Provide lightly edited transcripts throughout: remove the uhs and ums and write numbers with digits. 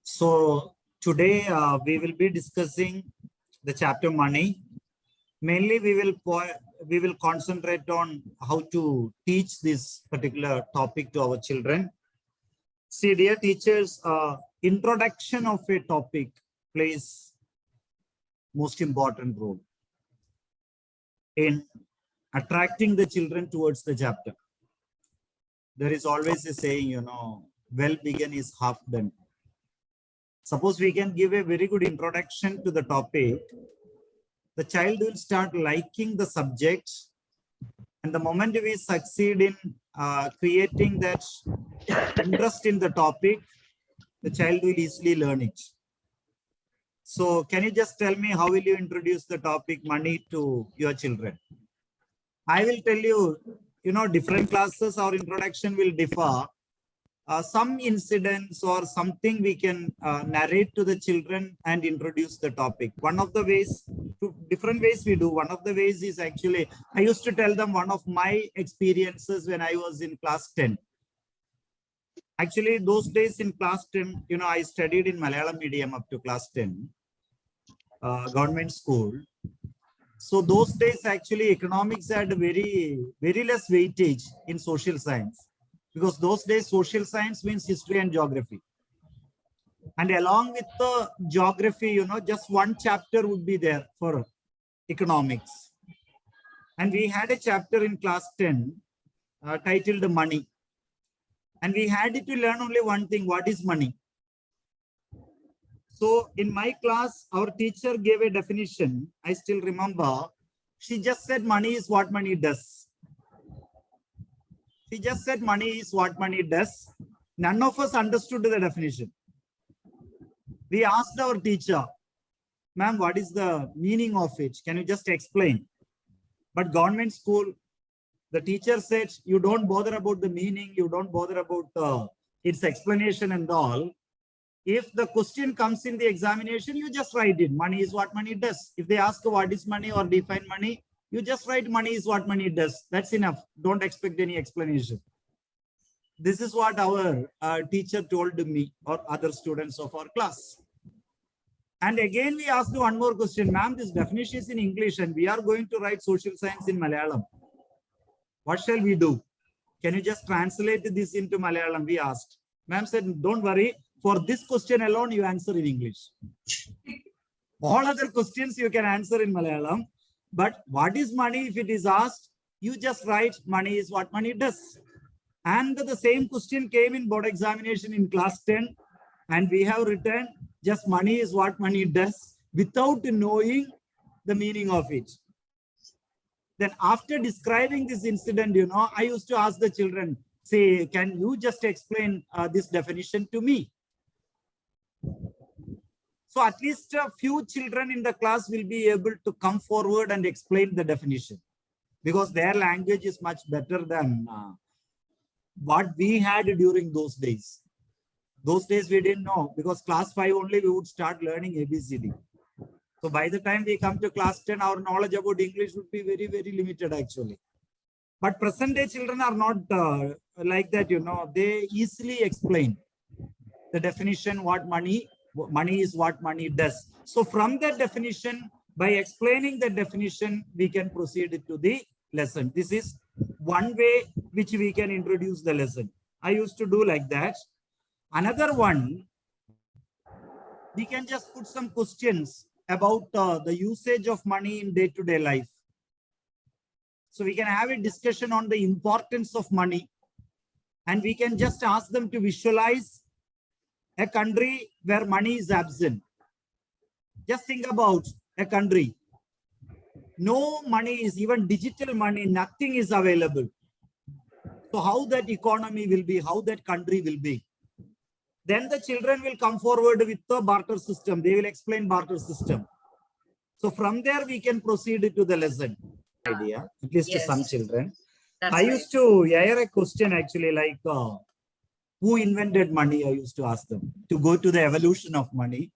So today we will be discussing the chapter money. Mainly we will concentrate on how to teach this particular topic to our children. See, dear teachers, introduction of a topic plays most important role in attracting the children towards the chapter. There is always a saying, well begun is half done. Suppose we can give a very good introduction to the topic, the child will start liking the subject, and the moment we succeed in creating that interest in the topic, the child will easily learn it. So can you just tell me how will you introduce the topic money to your children? I will tell you, different classes, our introduction will differ. Some incidents or something we can narrate to the children and introduce the topic. One of the ways, different ways we do. One of the ways is actually, I used to tell them one of my experiences when I was in class 10. Actually, those days in class 10, I studied in Malayalam medium up to class 10, government school. So those days, actually, economics had very, very less weightage in social science. Because those days, social science means history and geography. And along with the geography, just one chapter would be there for economics. And we had a chapter in class 10 titled Money. And we had to learn only one thing, what is money? So in my class, our teacher gave a definition. I still remember. She just said money is what money does. He just said money is what money does. None of us understood the definition. We asked our teacher, ma'am, what is the meaning of it? Can you just explain? But government school, the teacher said, you don't bother about the meaning. You don't bother about its explanation and all. If the question comes in the examination, you just write it. Money is what money does. If they ask what is money or define money, you just write money is what money does. That's enough. Don't expect any explanation. This is what our teacher told me or other students of our class. And again, we asked one more question. Ma'am, this definition is in English and we are going to write social science in Malayalam. What shall we do? Can you just translate this into Malayalam? We asked. Ma'am said, don't worry. For this question alone, you answer in English. All other questions you can answer in Malayalam. But what is money? If it is asked, you just write money is what money does. And the same question came in board examination in class 10. And we have written just money is what money does without knowing the meaning of it. Then after describing this incident, I used to ask the children, say, can you just explain this definition to me? So at least a few children in the class will be able to come forward and explain the definition because their language is much better than what we had during those days. Those days we didn't know because class 5 only we would start learning ABCD. So by the time we come to class 10, our knowledge about English would be very, very limited actually. But present day children are not like that, they easily explain the definition, what money is what money does. So from that definition, by explaining the definition, we can proceed to the lesson. This is one way which we can introduce the lesson. I used to do like that. Another one, we can just put some questions about the usage of money in day-to-day life. So we can have a discussion on the importance of money. And we can just ask them to visualize a country where money is absent. Just think about a country. No money is, even digital money, nothing is available. So how that economy will be, how that country will be. Then the children will come forward with the barter system. They will explain barter system. So from there, we can proceed to the lesson. Idea, at least to some children. I used to hear a question actually like, who invented money? I used to ask them to go to the evolution of money.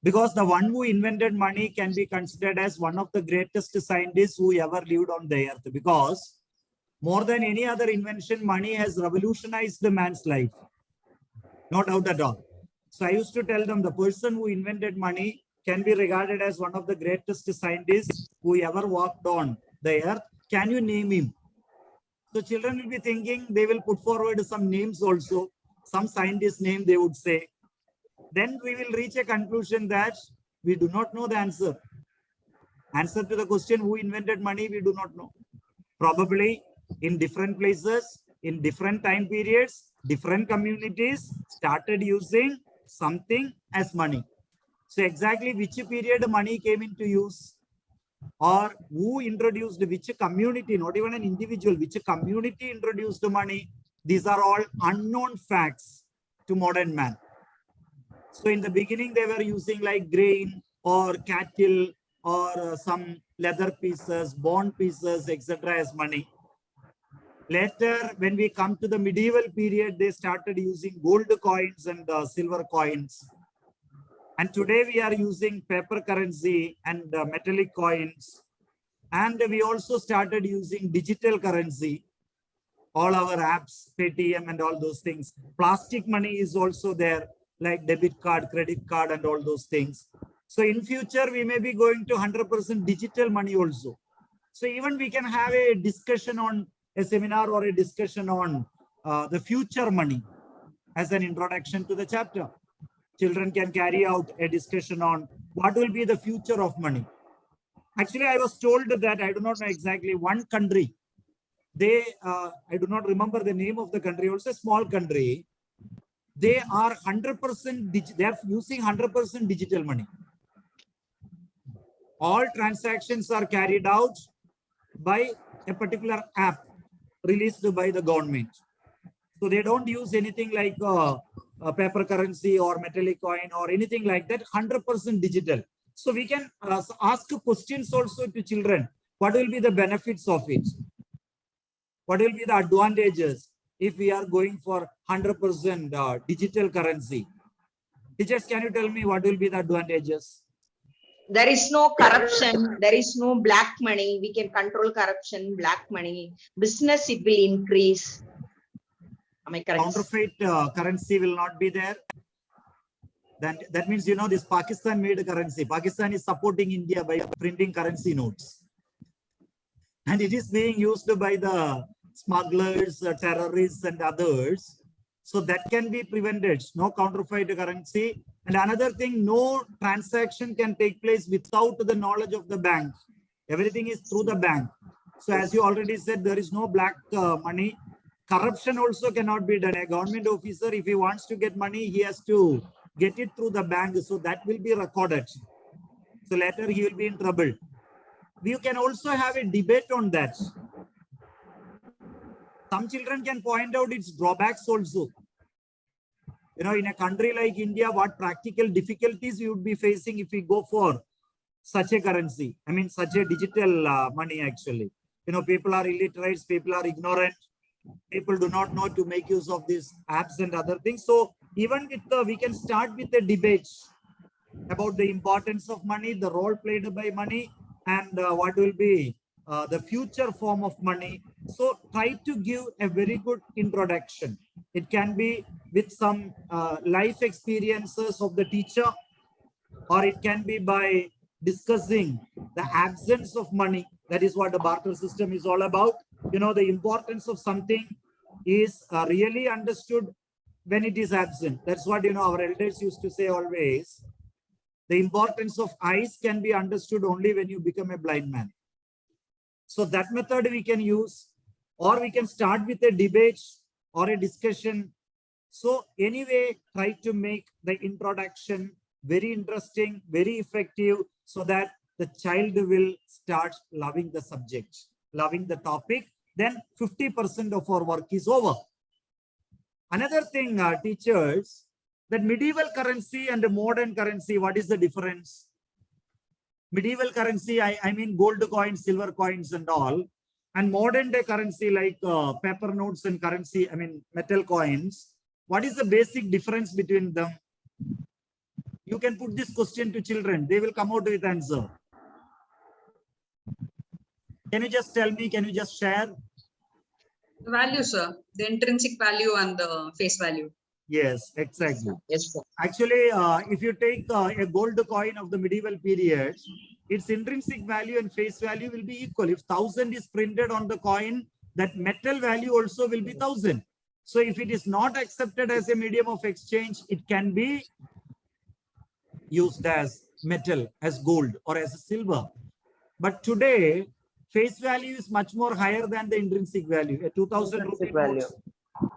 Because the one who invented money can be considered as one of the greatest scientists who ever lived on the earth. Because more than any other invention, money has revolutionized the man's life. No doubt at all. So I used to tell them the person who invented money can be regarded as one of the greatest scientists who ever walked on the earth. Can you name him? So children will be thinking, they will put forward some names also, some scientist name they would say. Then we will reach a conclusion that we do not know the answer. Answer to the question who invented money, we do not know. Probably in different places, in different time periods, different communities started using something as money. So exactly which period money came into use, or who introduced, which community, not even an individual, which community introduced money, these are all unknown facts to modern man. So in the beginning, they were using like grain or cattle or some leather pieces, bond pieces, etc. as money. Later, when we come to the medieval period, they started using gold coins and silver coins. And today we are using paper currency and metallic coins. And we also started using digital currency, all our apps, Paytm and all those things. Plastic money is also there, like debit card, credit card and all those things. So in future, we may be going to 100% digital money also. So even we can have a discussion on a seminar or a discussion on the future money as an introduction to the chapter. Children can carry out a discussion on what will be the future of money. Actually, I was told that, I do not know exactly, one country, they, I do not remember the name of the country, also a small country, they are 100%, they are using 100% digital money. All transactions are carried out by a particular app released by the government. So they don't use anything like a paper currency or metallic coin or anything like that, 100% digital. So we can ask questions also to children. What will be the benefits of it? What will be the advantages if we are going for 100% digital currency? Teachers, can you tell me what will be the advantages? There is no corruption. There is no black money. We can control corruption, black money. Business, it will increase. Am I correct? Counterfeit currency will not be there. Then that means, you know, this Pakistan made currency. Pakistan is supporting India by printing currency notes. And it is being used by the smugglers, terrorists and others. So that can be prevented. No counterfeit currency. And another thing, no transaction can take place without the knowledge of the bank. Everything is through the bank. So as you already said, there is no black money. Corruption also cannot be done. A government officer, if he wants to get money, he has to get it through the bank. So that will be recorded. So later he will be in trouble. We can also have a debate on that. Some children can point out its drawbacks also. You know, in a country like India, what practical difficulties you would be facing if we go for such a currency? I mean, such a digital money actually. You know, people are illiterate, people are ignorant. People do not know to make use of these apps and other things. So even with we can start with a debate about the importance of money, the role played by money, and what will be the future form of money. So try to give a very good introduction. It can be with some life experiences of the teacher, or it can be by discussing the absence of money. That is what the barter system is all about. You know, the importance of something is really understood when it is absent. That's what, you know, our elders used to say always. The importance of eyes can be understood only when you become a blind man. So that method we can use, or we can start with a debate or a discussion. So anyway, try to make the introduction very interesting, very effective, so that the child will start loving the subject, loving the topic. Then 50% of our work is over. Another thing, teachers, that medieval currency and the modern currency, what is the difference? Medieval currency, I mean gold coins, silver coins and all. And modern day currency like paper notes and currency, I mean metal coins. What is the basic difference between them? You can put this question to children. They will come out with answer. Can you just tell me, can you just share? Value, sir. The intrinsic value and the face value. Yes, Yes, exactly. sir. Yes, sir. Actually, if you take a gold coin of the medieval period, its intrinsic value and face value will be equal. If 1000 is printed on the coin, that metal value also will be 1000. So if it is not accepted as a medium of exchange, it can be used as metal, as gold or as silver. But today, face value is much more higher than the intrinsic value. A 2000 Intrinsic rupee value. note,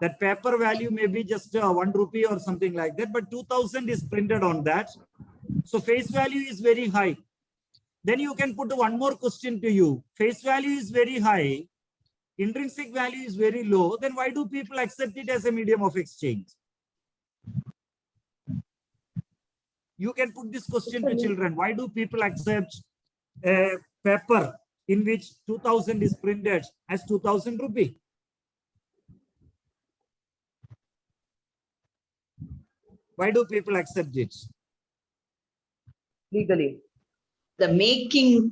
that paper value may be just 1 rupee or something like that, but 2000 is printed on that. So face value is very high. Then you can put one more question to you. Face value is very high, intrinsic value is very low. Then why do people accept it as a medium of exchange? You can put this question to children. Why do people accept a paper in which 2000 is printed as 2000 rupee? Why do people accept it? Legally. The making,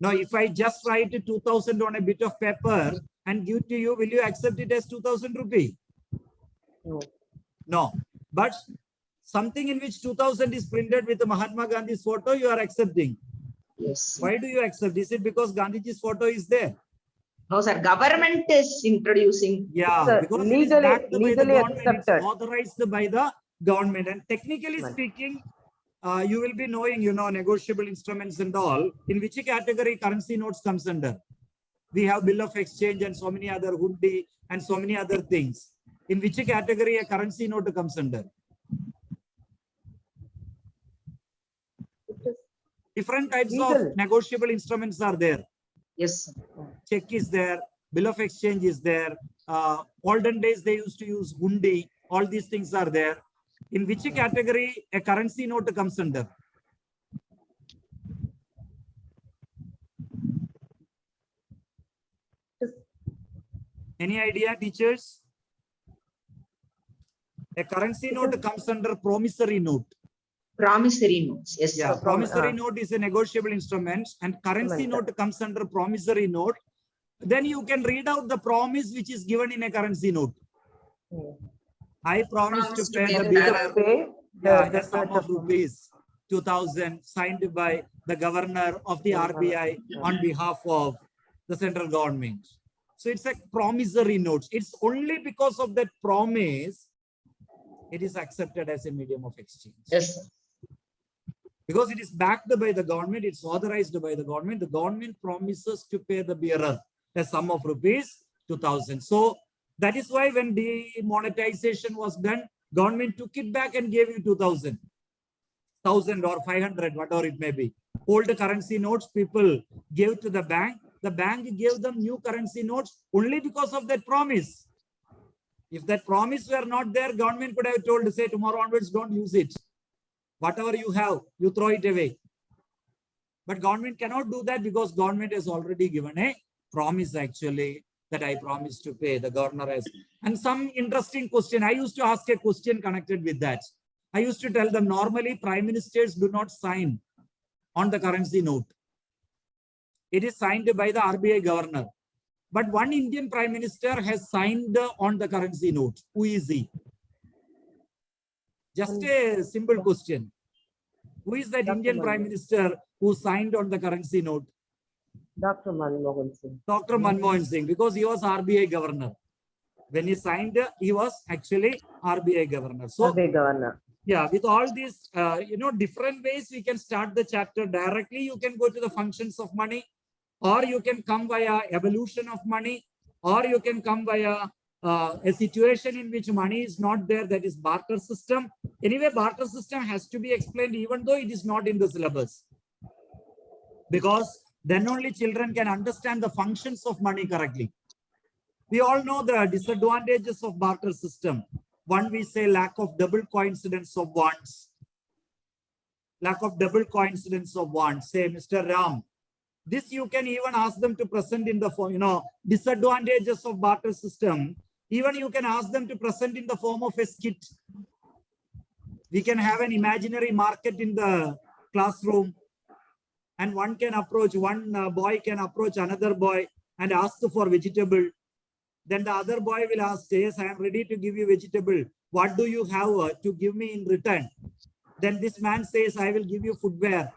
Now, if I just write 2000 on a bit of paper and give to you, will you accept it as 2000 rupee? No. No. But something in which 2000 is printed with the Mahatma Gandhi's photo, you are accepting. yes. Why do you accept? Is it because Gandhiji's photo is there? No, sir. Government is introducing. Yeah, Sir, because it is legally- backed by the legally government, it's accepted. authorized by the government. And technically Right. speaking, you will be knowing, negotiable instruments and all, in which category currency notes comes under. We have bill of exchange and so many other hundi and so many other things. In which category a currency note comes under? Different types Legal. of negotiable instruments are there. Yes, sir. Check is there, bill of exchange is there. Olden days they used to use hundi. All these things are there. In which category a currency note comes under? Any idea, teachers? A currency note comes under promissory note. Promissory notes. Yes, Yeah, sir. promissory note is a negotiable instrument, and currency Instrument. note comes under promissory note. Then you can read out the promise which is given in a currency note. I promise to pay the bearer, Pay yeah, the a sum of rupees 2000 signed by the governor of the RBI on behalf of the central government. So it's a promissory note. It's only because of that promise it is accepted as a medium of exchange. Yes, sir. Because it is backed by the government, it's authorized by the government promises to pay the bearer a sum of rupees 2000. So that is why when demonetization was done, government took it back and gave you 2000, 1000 or 500, whatever it may be. Old currency notes people gave to the bank gave them new currency notes only because of that promise. If that promise were not there, government could have told, say, tomorrow onwards, don't use it. Whatever you have, you throw it away. But government cannot do that because government has already given a promise actually that I promise to pay. The governor has. And some interesting question. I used to ask a question connected with that. I used to tell them normally prime ministers do not sign on the currency note. It is signed by the RBI governor. But one Indian prime minister has signed on the currency note. Who is he? Just a simple question. Who is that Indian prime minister who signed on the currency note? Dr. Manmohan Singh. Dr. Manmohan Singh, because he was RBI governor. When he signed, he was actually RBI governor. So, RBI governor. yeah, with all these, different ways we can start the chapter directly. You can go to the functions of money, or you can come via evolution of money, or you can come via a situation in which money is not there, that is barter system. Anyway, barter system has to be explained even though it is not in the syllabus. Because then only children can understand the functions of money correctly. We all know the disadvantages of barter system. One, we say lack of double coincidence of wants. Lack of double coincidence of wants. Say, Mr. Ram, this you can even ask them to present in the form, disadvantages of barter system. Even you can ask them to present in the form of a skit. We can have an imaginary market in the classroom, and one boy can approach another boy and ask for vegetable. Then the other boy will ask, yes, I am ready to give you vegetable. What do you have to give me in return? Then this man says, I will give you footwear.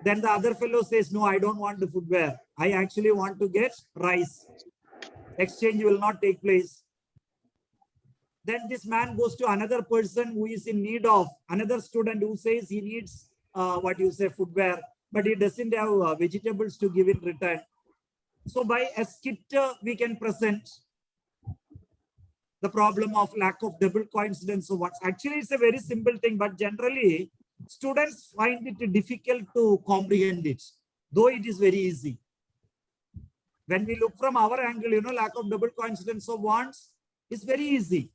Then the other fellow says, no, I don't want the footwear. I actually want to get rice. Exchange will not take place. Then this man goes to another person who is in need of, another student who says he needs footwear, but he doesn't have vegetables to give in return. So by a skit, we can present the problem of lack of double coincidence. So what's actually, it's a very simple thing, but generally students find it difficult to comprehend it, though it is very easy. When we look from our angle, lack of double coincidence of wants is very easy.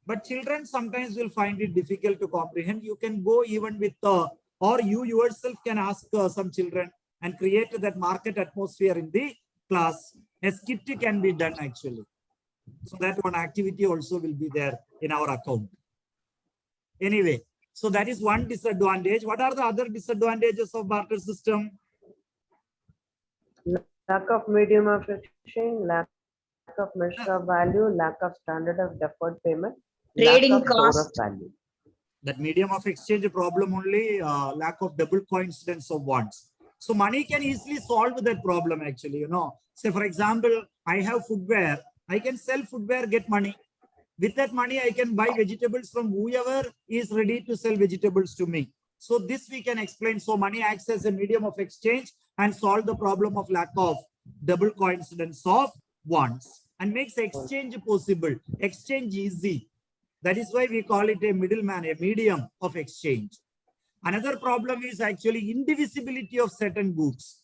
But children sometimes will find it difficult to comprehend. You can go even with, or you yourself can ask some children and create that market atmosphere in the class. A skit can be done actually. So that one activity also will be there in our account. Anyway, so that is one disadvantage. What are the other disadvantages of barter system? Lack of medium of exchange, lack of measure of value, lack of standard of deferred payment, Trading lack of store of cost. value. That medium of exchange problem only, lack of double coincidence of wants. So money can easily solve that problem actually, Say for example, I have footwear. I can sell footwear, get money. With that money, I can buy vegetables from whoever is ready to sell vegetables to me. So this we can explain. So money acts as a medium of exchange and solve the problem of lack of double coincidence of wants and makes exchange possible, exchange easy. That is why we call it a middleman, a medium of exchange. Another problem is actually indivisibility of certain goods.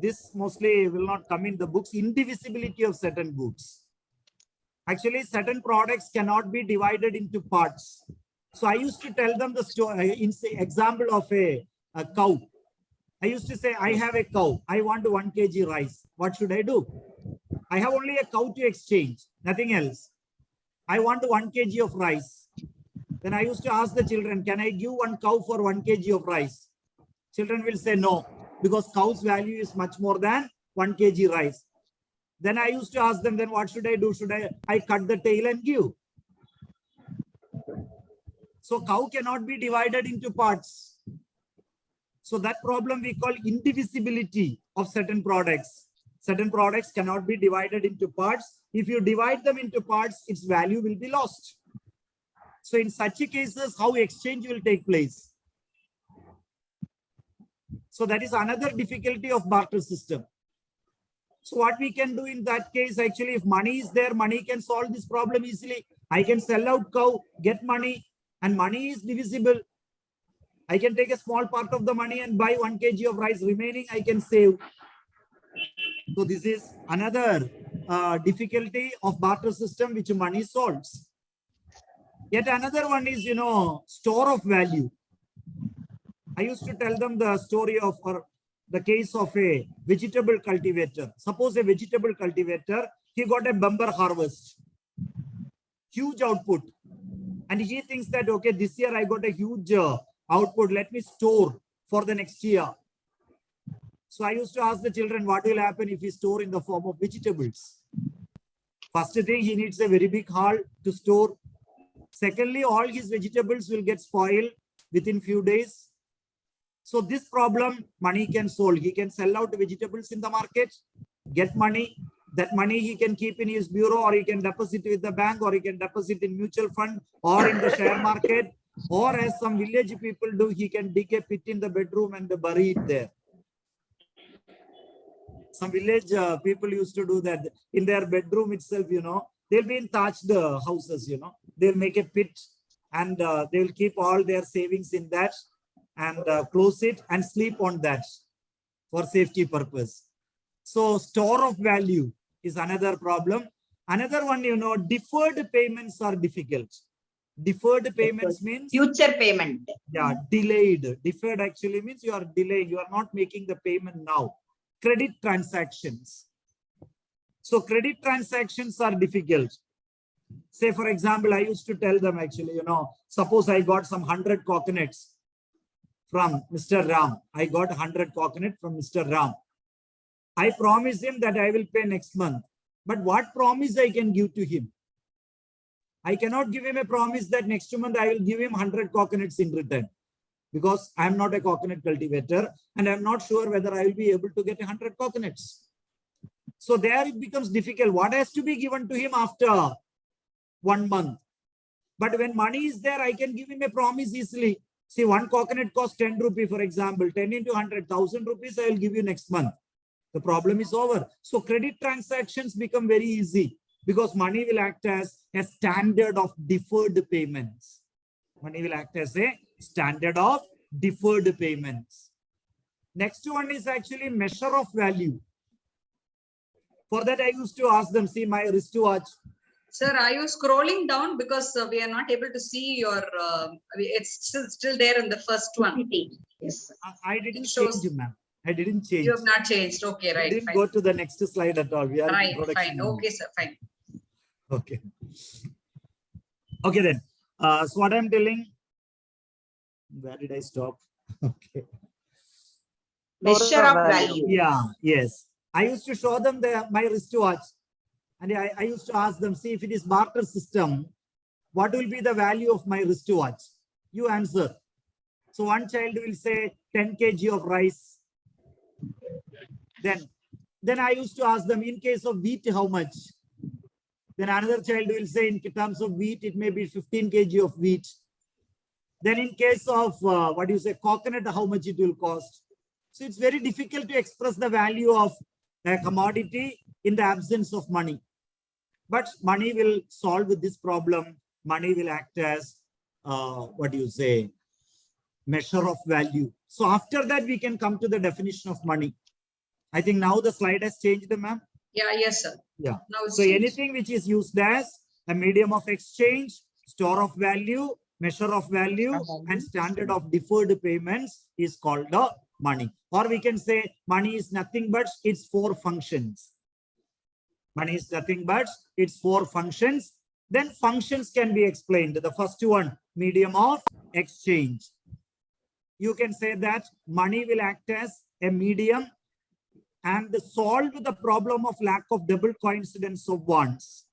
This mostly will not come in the books, indivisibility of certain goods. Actually, certain products cannot be divided into parts. So I used to tell them the story, in the example of a cow. I used to say, I have a cow. I want 1 kg rice. What should I do? I have only a cow to exchange, nothing else. I want 1 kg of rice. Then I used to ask the children, can I give 1 cow for 1 kg of rice? Children will say no, because cow's value is much more than 1 kg rice. Then I used to ask them, then what should I do? Should I cut the tail and give? So cow cannot be divided into parts. So that problem we call indivisibility of certain products. Certain products cannot be divided into parts. If you divide them into parts, its value will be lost. So in such cases, how exchange will take place? So that is another difficulty of barter system. So what we can do in that case, actually, if money is there, money can solve this problem easily. I can sell out cow, get money, and money is divisible. I can take a small part of the money and buy 1 kg of rice. Remaining, I can save. So this is another difficulty of barter system which money solves. Yet another one is, store of value. I used to tell them the story of, or the case of a vegetable cultivator. Suppose a vegetable cultivator, he got a bumper harvest, huge output. And he thinks that, okay, this year I got a huge output, let me store for the next year. So I used to ask the children, what will happen if he store in the form of vegetables? First thing, he needs a very big hall to store. Secondly, all his vegetables will get spoiled within few days. So this problem, money can solve. He can sell out vegetables in the market, get money. That money he can keep in his bureau, or he can deposit with the bank, or he can deposit in mutual fund, or in the share market, or as some village people do, he can dig a pit in the bedroom and bury it there. Some village people used to do that in their bedroom itself, they'll be in thatched houses, they'll make a pit and they'll keep all their savings in that and close it and sleep on that for safety purpose. So store of value is another problem. Another one, deferred payments are difficult. Deferred payments means Future payment. Yeah, delayed. Deferred actually means you are delaying. You are not making the payment now. Credit transactions. So credit transactions are difficult. Say, for example, I used to tell them actually, suppose I got some 100 coconuts from Mr. Ram. I got 100 coconuts from Mr. Ram. I promise him that I will pay next month. But what promise I can give to him? I cannot give him a promise that next month I will give him 100 coconuts in return, because I'm not a coconut cultivator and I'm not sure whether I will be able to get 100 coconuts. So there it becomes difficult. What has to be given to him after 1 month? But when money is there, I can give him a promise easily. See, one coconut costs 10 rupees, for example, 10 into 100,000 rupees, I will give you next month. The problem is over. So credit transactions become very easy because money will act as a standard of deferred payments. Money will act as a standard of deferred payments. Next one is actually measure of value. For that, I used to ask them, see my wristwatch. Sir, are you scrolling down because we are not able to see your, it's still there in the first one. Yes. I didn't It shows- change, ma'am. I didn't change. You have not changed. Okay, I right. didn't Fine. go to the next slide at all. We are in Right, introduction fine. only. Okay, sir, fine. Okay. Okay then. So what I'm telling, where did I stop? Okay. Measure of value. Yeah, yes. I used to show them my wristwatch. And I used to ask them, see, if it is barter system, what will be the value of my wristwatch? You answer. So one child will say 10 kg of rice. Then I used to ask them, in case of wheat, how much? Then another child will say, in terms of wheat, it may be 15 kg of wheat. Then in case of, coconut, how much it will cost? So it's very difficult to express the value of a commodity in the absence of money. But money will solve this problem. Money will act as, measure of value. So after that, we can come to the definition of money. I think now the slide has changed, ma'am. Yeah, yes, sir. Yeah. Now it's So changed. anything which is used as a medium of exchange, store of value, measure of value, and standard of deferred payments is called the money. Or we can say money is nothing but its 4 functions. Money is nothing but its 4 functions. Then functions can be explained. The first one, medium of exchange. You can say that money will act as a medium and solve the problem of lack of double coincidence of wants,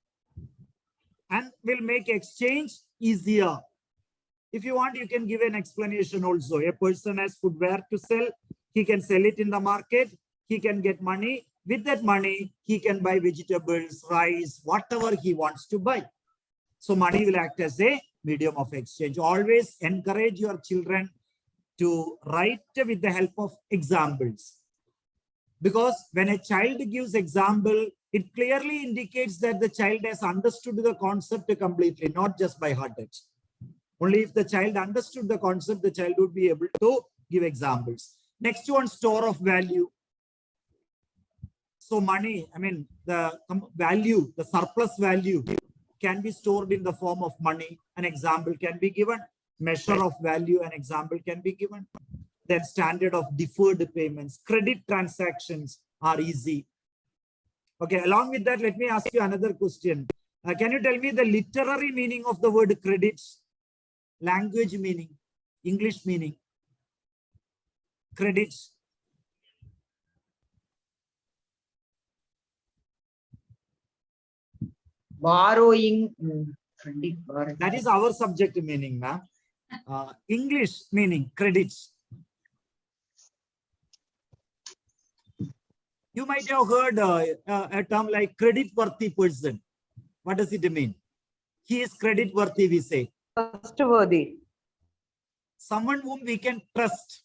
and will make exchange easier. If you want, you can give an explanation also. A person has footwear to sell, he can sell it in the market, he can get money. With that money, he can buy vegetables, rice, whatever he wants to buy. So money will act as a medium of exchange. Always encourage your children to write with the help of examples. Because when a child gives example, it clearly indicates that the child has understood the concept completely, not just by heart. Only if the child understood the concept, the child would be able to give examples. Next one, store of value. So money, the value, the surplus value can be stored in the form of money. An example can be given. Measure of value, an example can be given. Then standard of deferred payments. Credit transactions are easy. Okay, along with that, let me ask you another question. Can you tell me the literary meaning of the word credits? Language meaning, English meaning. Credits. Borrowing. That is our subject meaning, ma'am. English meaning, credits. You might have heard a term like credit-worthy person. What does it mean? He is credit-worthy, we say. Trustworthy. Someone whom we can trust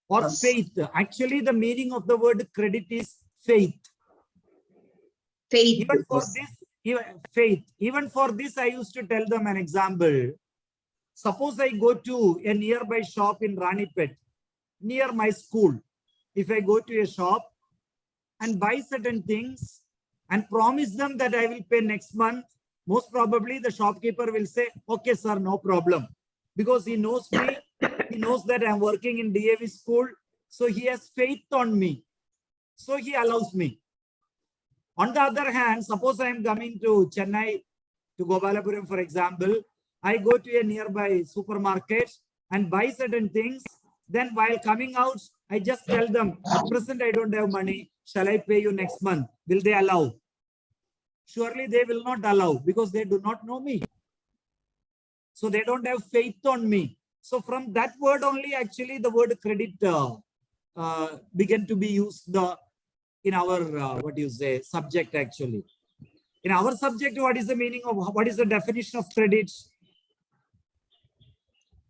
or Trust. faith. Actually, the meaning of the word credit is faith. Faith. Even for this, faith. Even for this, I used to tell them an example. Suppose I go to a nearby shop in Ranipet, near my school. If I go to a shop and buy certain things and promise them that I will pay next month, most probably the shopkeeper will say, okay, sir, no problem. Because he knows me, he knows that I'm working in DAV school. So he has faith on me. So he allows me. On the other hand, suppose I am coming to Chennai, to Gopalapuram, for example, I go to a nearby supermarket and buy certain things. Then while coming out, I just tell them, at present, I don't have money. Shall I pay you next month? Will they allow? surely they will not allow because they do not know me. So they don't have faith on me. So from that word only, actually, the word credit began to be used in our, what do you say, subject actually. In our subject, what is the meaning of, what is the definition of credit?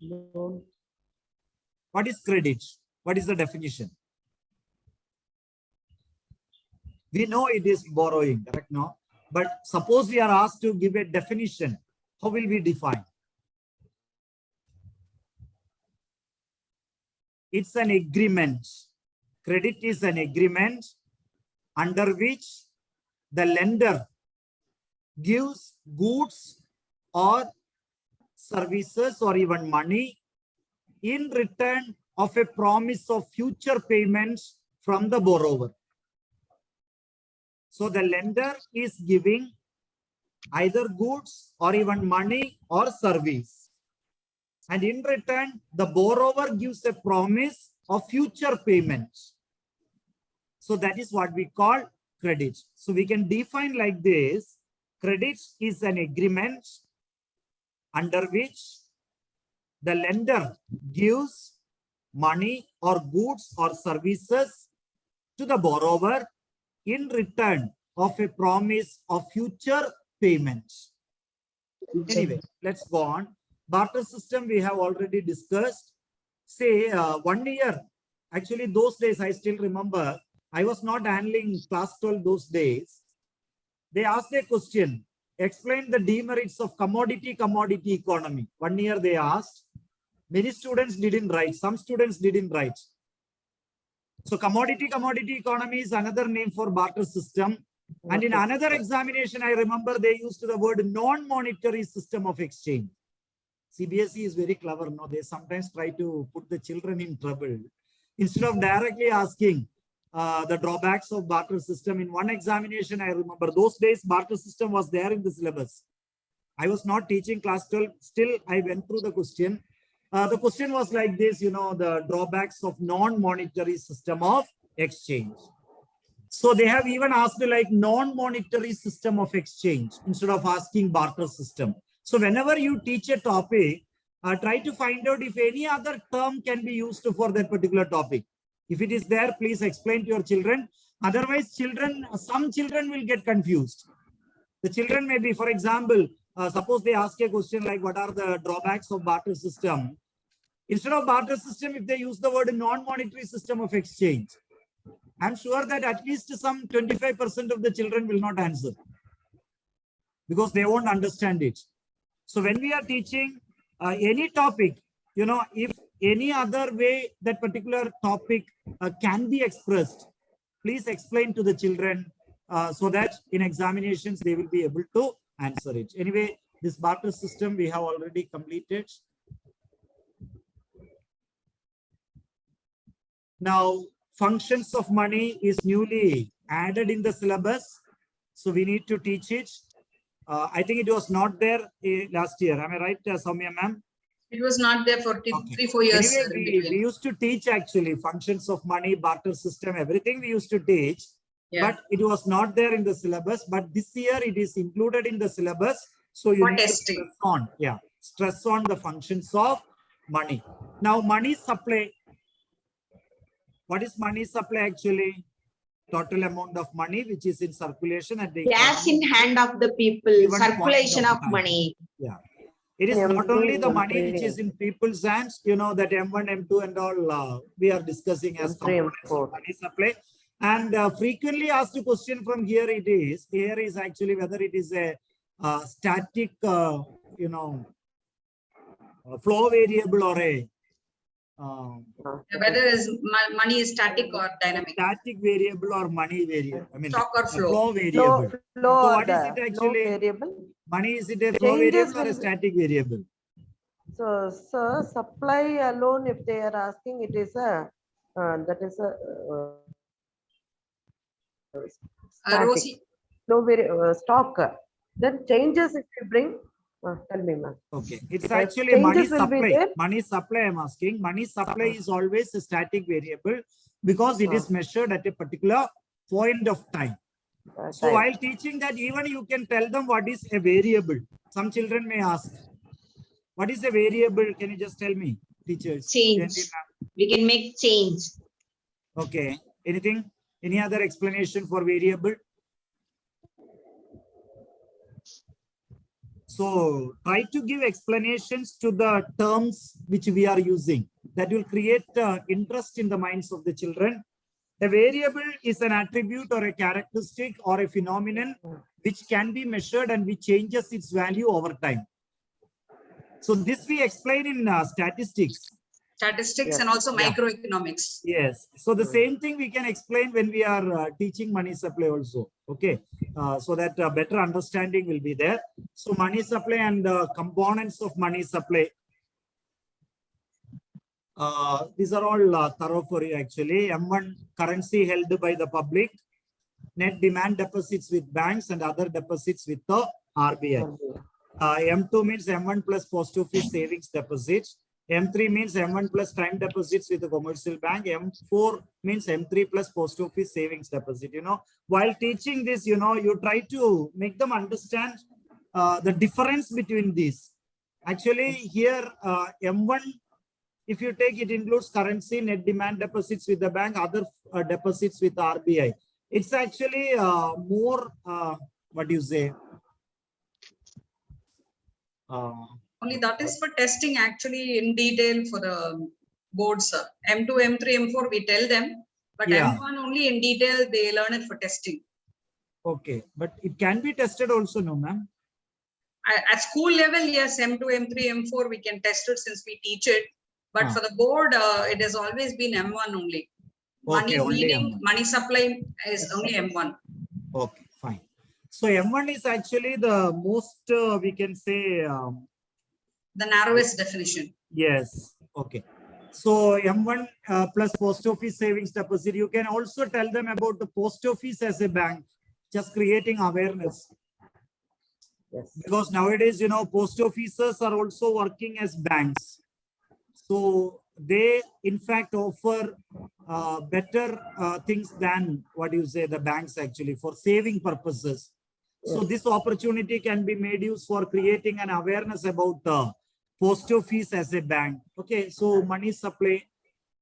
Loan. What is credit? What is the definition? We know it is borrowing, correct? No? But suppose we are asked to give a definition, how will we define? It's an agreement. Credit is an agreement under which the lender gives goods or services or even money in return of a promise of future payments from the borrower. So the lender is giving either goods or even money or service. And in return, the borrower gives a promise of future payments. So that is what we call credit. So we can define like this. Credit is an agreement under which the lender gives money or goods or services to the borrower in return of a promise of future payments. Anyway, let's go on. Barter system we have already discussed. Say 1 year. Actually, those days I still remember. I was not handling class 12 those days. They asked a question. Explain the demerits of commodity economy. 1 year they asked. Many students didn't write. Some students didn't write. So commodity economy is another name for barter system. And in another examination, I remember they used the word non-monetary system of exchange. CBSE is very clever. No, they sometimes try to put the children in trouble. Instead of directly asking the drawbacks of barter system, in one examination, I remember those days barter system was there in the syllabus. I was not teaching class 12. Still, I went through the question. The question was like this, you know, the drawbacks of non-monetary system of exchange. So they have even asked like non-monetary system of exchange instead of asking barter system. So whenever you teach a topic, try to find out if any other term can be used for that particular topic. If it is there, please explain to your children. Otherwise, some children will get confused. The children may be, for example, suppose they ask a question like, what are the drawbacks of barter system? Instead of barter system, if they use the word non-monetary system of exchange, I'm sure that at least some 25% of the children will not answer because they won't understand it. So when we are teaching any topic, you know, if any other way that particular topic can be expressed, please explain to the children so that in examinations, they will be able to answer it. Anyway, this barter system we have already completed. Now, functions of money is newly added in the syllabus. So we need to teach it. I think it was not there last year. Am I right, Soumya ma'am? It was not there for 3-4 years. Anyway, we used to teach actually functions of money, barter system, everything we used to teach. Yeah. But it was not there in the syllabus. But this year it is included in the syllabus. So you need to stress on the functions of money. Now, money supply. What is money supply actually? Total amount of money which is in circulation at the cash in hand of the people, circulation of money. Yeah. It is not only the money which is in people's hands, you know, that M1, M2 and all we are discussing as components of money supply. And frequently asked a question from here is actually whether it is a static, you know, flow variable or a whether money is static or dynamic. Static variable or money variable. I mean, stock or flow variable. Flow so what is it actually? Variable. Money, is it a flow variable or a static variable? So, sir, supply alone, if they are asking, it is a that is a static. Flow stock. Then changes if you bring. Tell me, ma'am. Okay, it's actually money supply. Money supply, I'm asking. Money supply is always a static variable because it is measured at a particular point of time. So while teaching that, even you can tell them what is a variable. Some children may ask, what is a variable? Can you just tell me, teachers? Change. We can make change. Okay. Anything? Any other explanation for variable? So try to give explanations to the terms which we are using. That will create interest in the minds of the children. A variable is an attribute or a characteristic or a phenomenon which can be measured and which changes its value over time. So this we explain in statistics. Statistics and also microeconomics. Yes. So the same thing we can explain when we are teaching money supply also. Okay. So that better understanding will be there. So money supply and components of money supply. These are all thorough for you actually. M1, currency held by the public. Net demand deposits with banks and other deposits with the RBI. M2 means M1 plus post office savings deposits. M3 means M1 plus time deposits with the commercial bank. M4 means M3 plus post office savings deposit. While teaching this, you try to make them understand the difference between these. Actually, here M1, if you take it, includes currency, net demand deposits with the bank, other deposits with RBI. It's actually more, what do you say? Only that is for testing actually in detail for the boards. M2, M3, M4, we tell them, but M1 only in detail, they learn it for testing. Okay, but it can be tested also, no, ma'am? At school level, yes, M2, M3, M4, we can test it since we teach it. But for the board, it has always been M1 only. Okay, money only meaning M1. money supply is only M1. Okay, fine. So M1 is actually the most, we can say, The narrowest definition. yes. Okay. So M1 plus post office savings deposit, you can also tell them about the post office as a bank, just creating awareness. Yes. Because nowadays, post officers are also working as banks. So they, in fact, offer better things than what you say, the banks actually, for saving purposes. So this opportunity can be made use for creating an awareness about the post office as a bank. Okay, so money supply,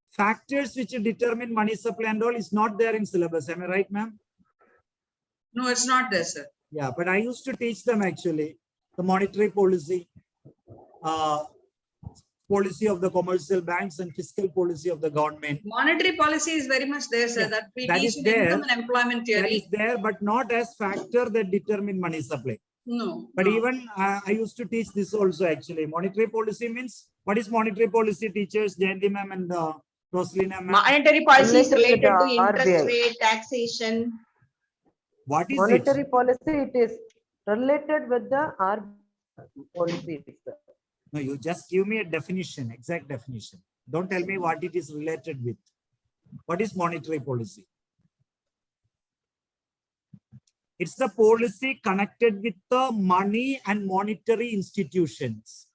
factors which determine money supply and all is not there in syllabus. Am I right, ma'am? No, it's not there, sir. Yeah, but I used to teach them actually the monetary policy, policy of the commercial banks and fiscal policy of the government. Monetary policy is very much there, sir. Yeah, that we that teach is in there. income and employment That theory. is there, but not as factor that determine money supply. No. But no. even I used to teach this also actually. Monetary policy means, what is monetary policy, teachers, Jayanti ma'am and Rosalina ma'am? Monetary policy is Related related with to the interest RBI. rate, taxation. What is Monetary it? policy, it is related with the RBI policy. No, you just give me a definition, exact definition. Don't tell me what it is related with. What is monetary policy? It's the policy connected with the money and monetary institutions.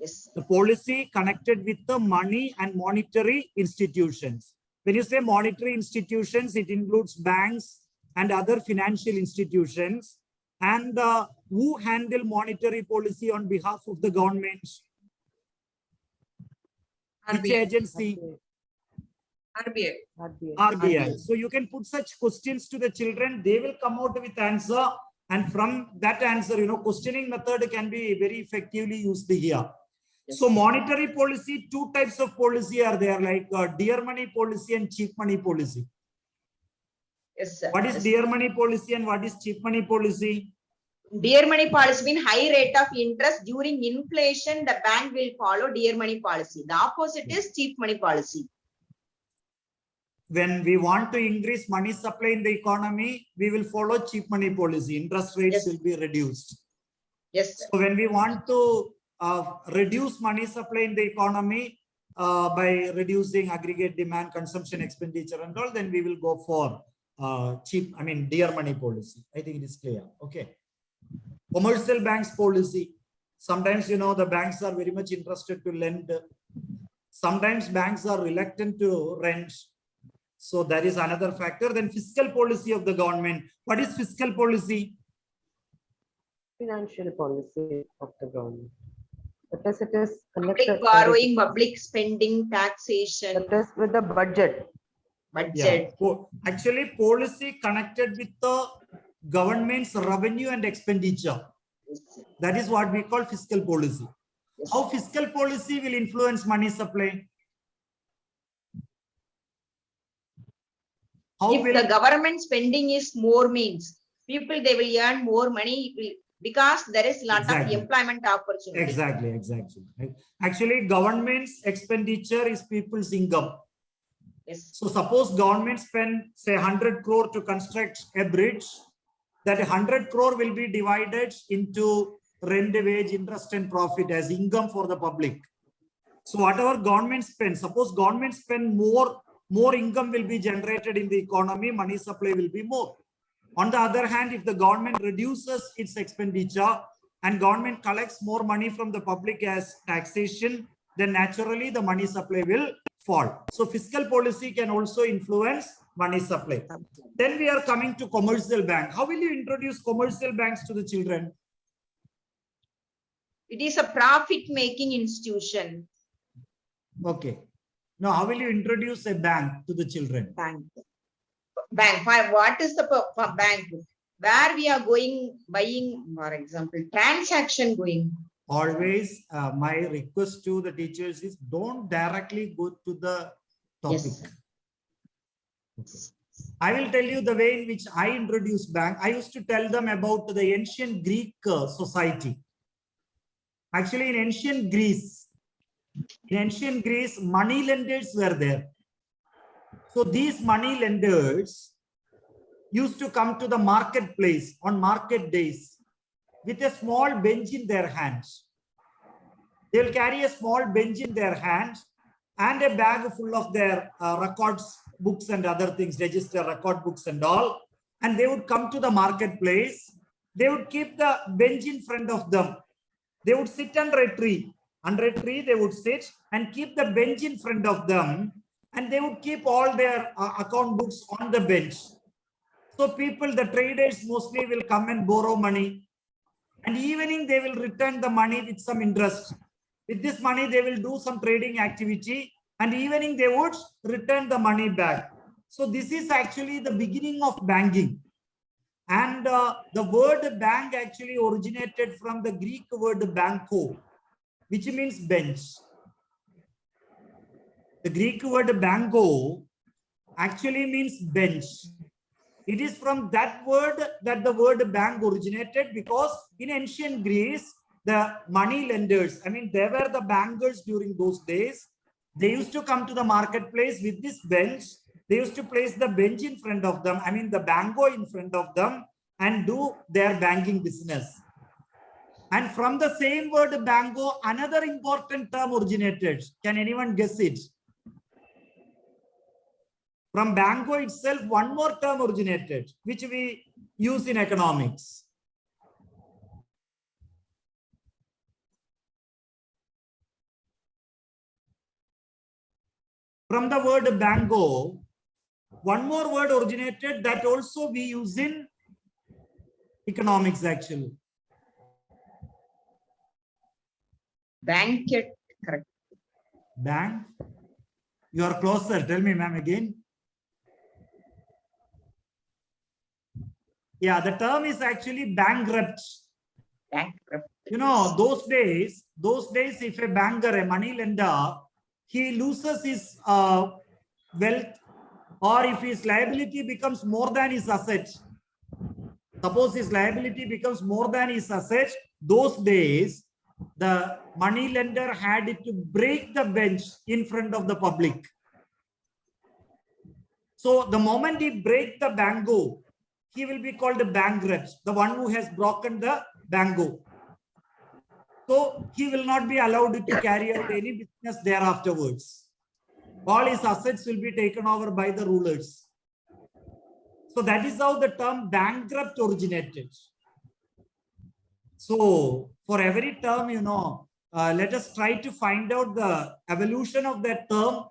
Yes. The policy connected with the money and monetary institutions. When you say monetary institutions, it includes banks and other financial institutions, and who handle monetary policy on behalf of the government? Which RBI. agency? RBI. RBI. So you can put such questions to the children, they will come out with answer, and from that answer, questioning method can be very effectively used here. Yes. So monetary policy, two types of policy are there, like dear money policy and cheap money policy. Yes, sir. What is Yes. dear money policy and what is cheap money policy? Dear money policy means high rate of interest during inflation. The bank will follow dear money policy. The opposite is cheap money policy. When we want to increase money supply in the economy, we will follow cheap money policy. Interest rates Yes. will be reduced. Yes, sir. So when we want to reduce money supply in the economy by reducing aggregate demand, consumption, expenditure and all, then we will go for dear money policy. I think it is clear. Okay. Commercial banks policy. Sometimes, the banks are very much interested to lend. Sometimes banks are reluctant to rent. So that is another factor. Then fiscal policy of the government. What is fiscal policy? Financial policy of the government. That is, it is Public connected. borrowing, public spending, taxation, That is with the budget. budget. Actually, policy connected with the government's revenue and expenditure. That is what we call fiscal policy. How fiscal policy will influence money supply? How If the government spending is more means, people, they will earn more money because there is lot Exactly. of employment opportunity. Exactly. Actually, government's expenditure is people's income. Yes. So suppose government spend say 100 crore to construct a bridge, that 100 crore will be divided into rent, wage, interest and profit as income for the public. So whatever government spends, suppose government spend more income will be generated in the economy, money supply will be more. On the other hand, if the government reduces its expenditure and government collects more money from the public as taxation, then naturally the money supply will fall. So fiscal policy can also influence money supply. Then we are coming to commercial bank. How will you introduce commercial banks to the children? It is a profit-making institution. Okay. Now, how will you introduce a bank to the children? Bank. What is the bank? Where we are going, buying, for example, transaction going. Always, my request to the teachers is don't directly go to the topic. Yes. Okay. I will tell you the way in which I introduce bank. I used to tell them about the ancient Greek society. Actually, in ancient Greece, money lenders were there. So these money lenders used to come to the marketplace on market days with a small bench in their hands. They will carry a small bench in their hands and a bag full of their records, books and other things, register record books and all. And they would come to the marketplace. They would keep the bench in front of them. They would sit under a tree. Under a tree, they would sit and keep the bench in front of them. And they would keep all their account books on the bench. So people, the traders mostly will come and borrow money. And evening, they will return the money with some interest. With this money, they will do some trading activity. And evening, they would return the money back. So this is actually the beginning of banking. And the word bank actually originated from the Greek word banko, which means bench. The Greek word banko actually means bench. It is from that word that the word bank originated, because in ancient Greece, the money lenders, I mean, they were the bankers during those days. They used to come to the marketplace with this bench. They used to place the bench in front of them, I mean, the banko in front of them, and do their banking business. And from the same word banko, another important term originated. Can anyone guess it? From banko itself, one more term originated, which we use in economics. From the word banko, one more word originated that also we use in economics actually. Banquet, correct. Bank. You are closer. Tell me, ma'am, again. Yeah, the term is actually bankrupt. Bankrupt. You know, those days, if a banker, a money lender, he loses his wealth, or if his liability becomes more than his asset. Suppose his liability becomes more than his asset, those days, the money lender had to break the bench in front of the public. So the moment he breaks the banko, he will be called a bankrupt, the one who has broken the banko. So he will not be allowed to carry out any business there afterwards. All his assets will be taken over by the rulers. So that is how the term bankrupt originated. So for every term, you know, let us try to find out the evolution of that term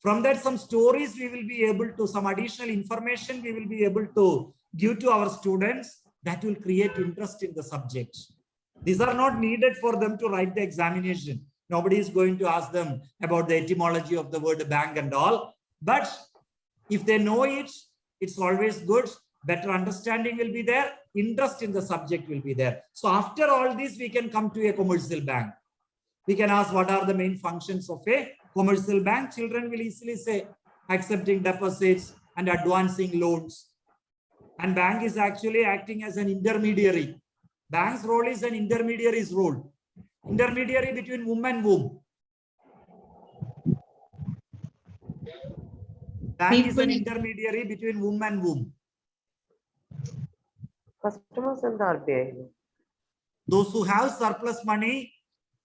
From that, some stories we will be able to, some additional information we will be able to give to our students that will create interest in the subject. These are not needed for them to write the examination. Nobody is going to ask them about the etymology of the word bank and all. But if they know it, it's always good. Better understanding will be there. Interest in the subject will be there. So after all this, we can come to a commercial bank. We can ask what are the main functions of a commercial bank. Children will easily say accepting deposits and advancing loans. And bank is actually acting as an intermediary. Bank's role is an intermediary's role. Intermediary between whom and whom? Bank is an intermediary between whom and whom? Customers and the RBI. Those who have surplus money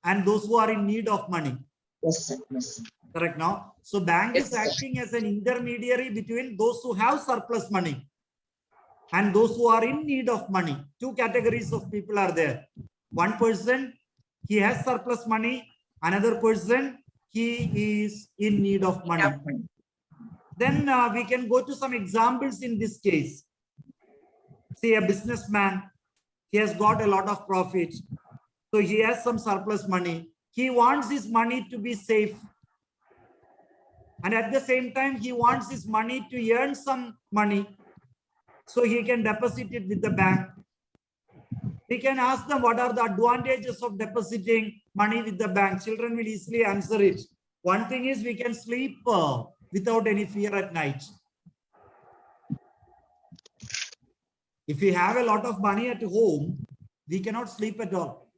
and those who are in need of money. Yes, sir. Yes, sir. Correct now. So bank is Yes. acting as an intermediary between those who have surplus money and those who are in need of money. Two categories of people are there. One person, he has surplus money. Another person, he is in need of money. Then we can go to some examples in this case. Say a businessman, he has got a lot of profit. So he has some surplus money. He wants his money to be safe. And at the same time, he wants his money to earn some money. So he can deposit it with the bank. We can ask them what are the advantages of depositing money with the bank. Children will easily answer it. One thing is we can sleep without any fear at night. If we have a lot of money at home, we cannot sleep at all.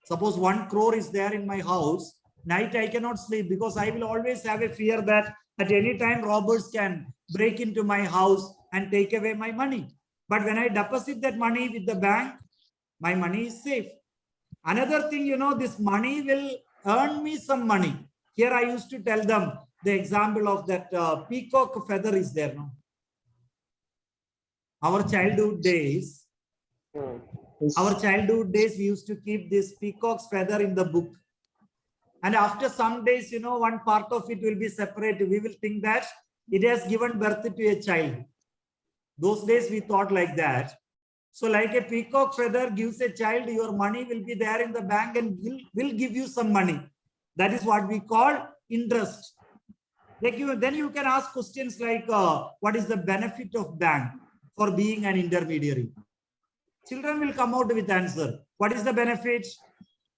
Suppose 1 crore is there in my house, night I cannot sleep because I will always have a fear that at any time robbers can break into my house and take away my money. But when I deposit that money with the bank, my money is safe. Another thing, you know, this money will earn me some money. Here I used to tell them the example of that peacock feather is there. No? Our childhood days, we used to keep this peacock's feather in the book. And after some days, you know, one part of it will be separated. We will think that it has given birth to a child. Those days we thought like that. So like a peacock feather gives a child, your money will be there in the bank and will give you some money. That is what we call interest. Like then you can ask questions like, what is the benefit of bank for being an intermediary? Children will come out with answer. What is the benefit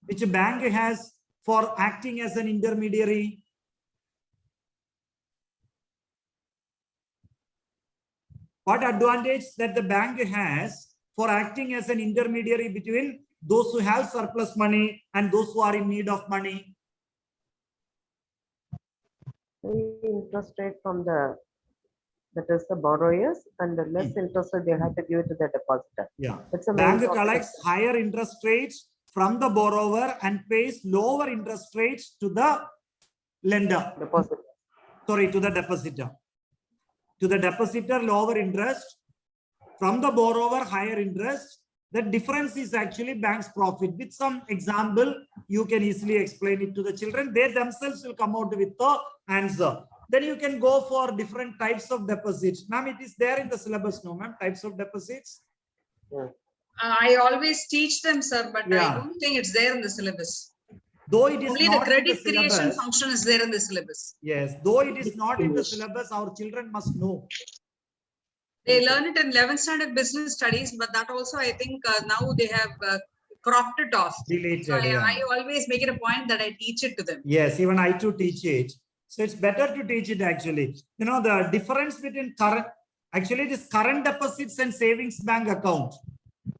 which a bank has for acting as an intermediary? What advantage that the bank has for acting as an intermediary between those who have surplus money and those who are in need of money? Interest rate from the borrowers, and the less interest rate they have to give it to the depositor. Yeah. It's a Bank main collects higher interest rates from the borrower and pays lower interest rates to the lender. deposit. Sorry, to the depositor. To the depositor, lower interest. From the borrower, higher interest. The difference is actually bank's profit. With some example, you can easily explain it to the children. They themselves will come out with the answer. Then you can go for different types of deposits. Ma'am, it is there in the syllabus, no, ma'am? Types of deposits? Yeah. I always teach them, sir, but Yeah. I don't think it's there in the syllabus. Though it is Only the not in credit the creation syllabus, function is there in the syllabus. yes, though it is not in the syllabus, our children must know. They learn it in 11th standard business studies, but that also I think now they have cropped it off. Deleted, So yeah. I always make it a point that I teach it to them. Yes, even I too teach it. So it's better to teach it actually. You know, the difference between current, actually this current deposits and savings bank account,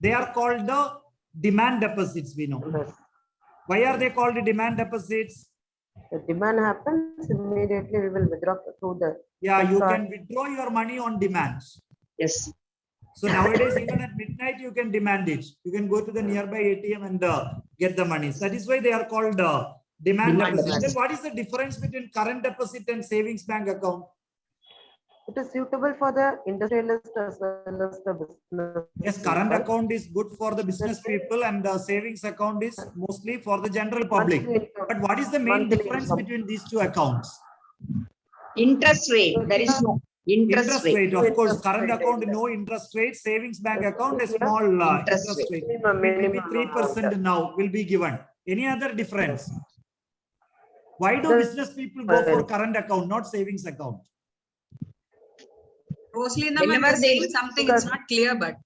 they are called the demand deposits, we know. Yes. Why are they called the demand deposits? The demand happens, immediately we will withdraw through the. Yeah, you Sorry. can withdraw your money on demand. Yes. So nowadays, even at midnight, you can demand it. You can go to the nearby ATM and get the money. So that is why they are called demand Demand deposit. deposit. Then what is the difference between current deposit and savings bank account? It is suitable for the industrialist as well as the business. Yes, current people. account is good for the business people and the savings account is mostly for the general public. Monthly income. But what is the main Monthly difference income. between these two accounts? Interest rate, there is no interest rate. Of course, Interest current rate account, is no interest rate, savings bank Yes, account, a yeah. small Interest interest rate. Minimum, It will be minimum 3% amount. now will be given. Any other difference? Why do The- business people go for current account, not savings account? Rosalina, ma'am, Whenever you're they- saying something, it's not clear, but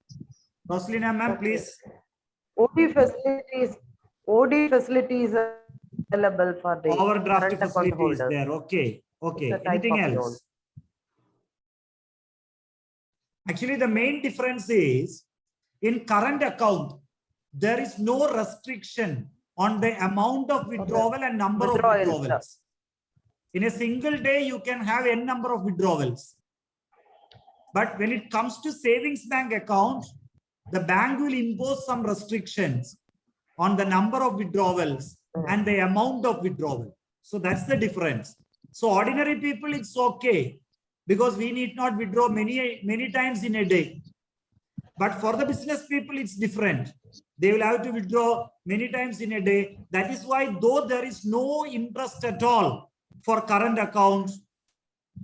Rosalina ma'am, Okay. please. OD facilities are available for the Overdraft current account facility is holders. there. Okay. Okay. It's a type Anything of loan. else? Actually, the main difference is in current account, there is no restriction on the amount of withdrawal and number of withdrawals. withdrawals. In a single day, you can have n number of withdrawals. But when it comes to savings bank account, the bank will impose some restrictions on the number of withdrawals and the amount of withdrawal. So that's the difference. So ordinary people, it's okay because we need not withdraw many times in a day. But for the business people, it's different. They will have to withdraw many times in a day. That is why, though there is no interest at all for current accounts,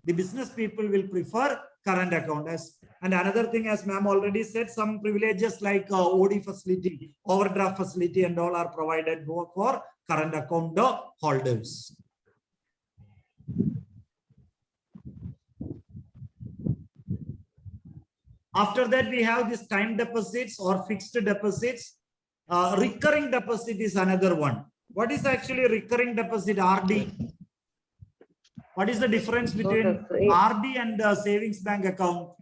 the business people will prefer current account. And another thing, as ma'am already said, some privileges like OD facility, overdraft facility and all are provided for current account holders. After that, we have this time deposits or fixed deposits. Recurring deposit is another one. What is actually recurring deposit, RD? What is the difference between RD and savings bank account?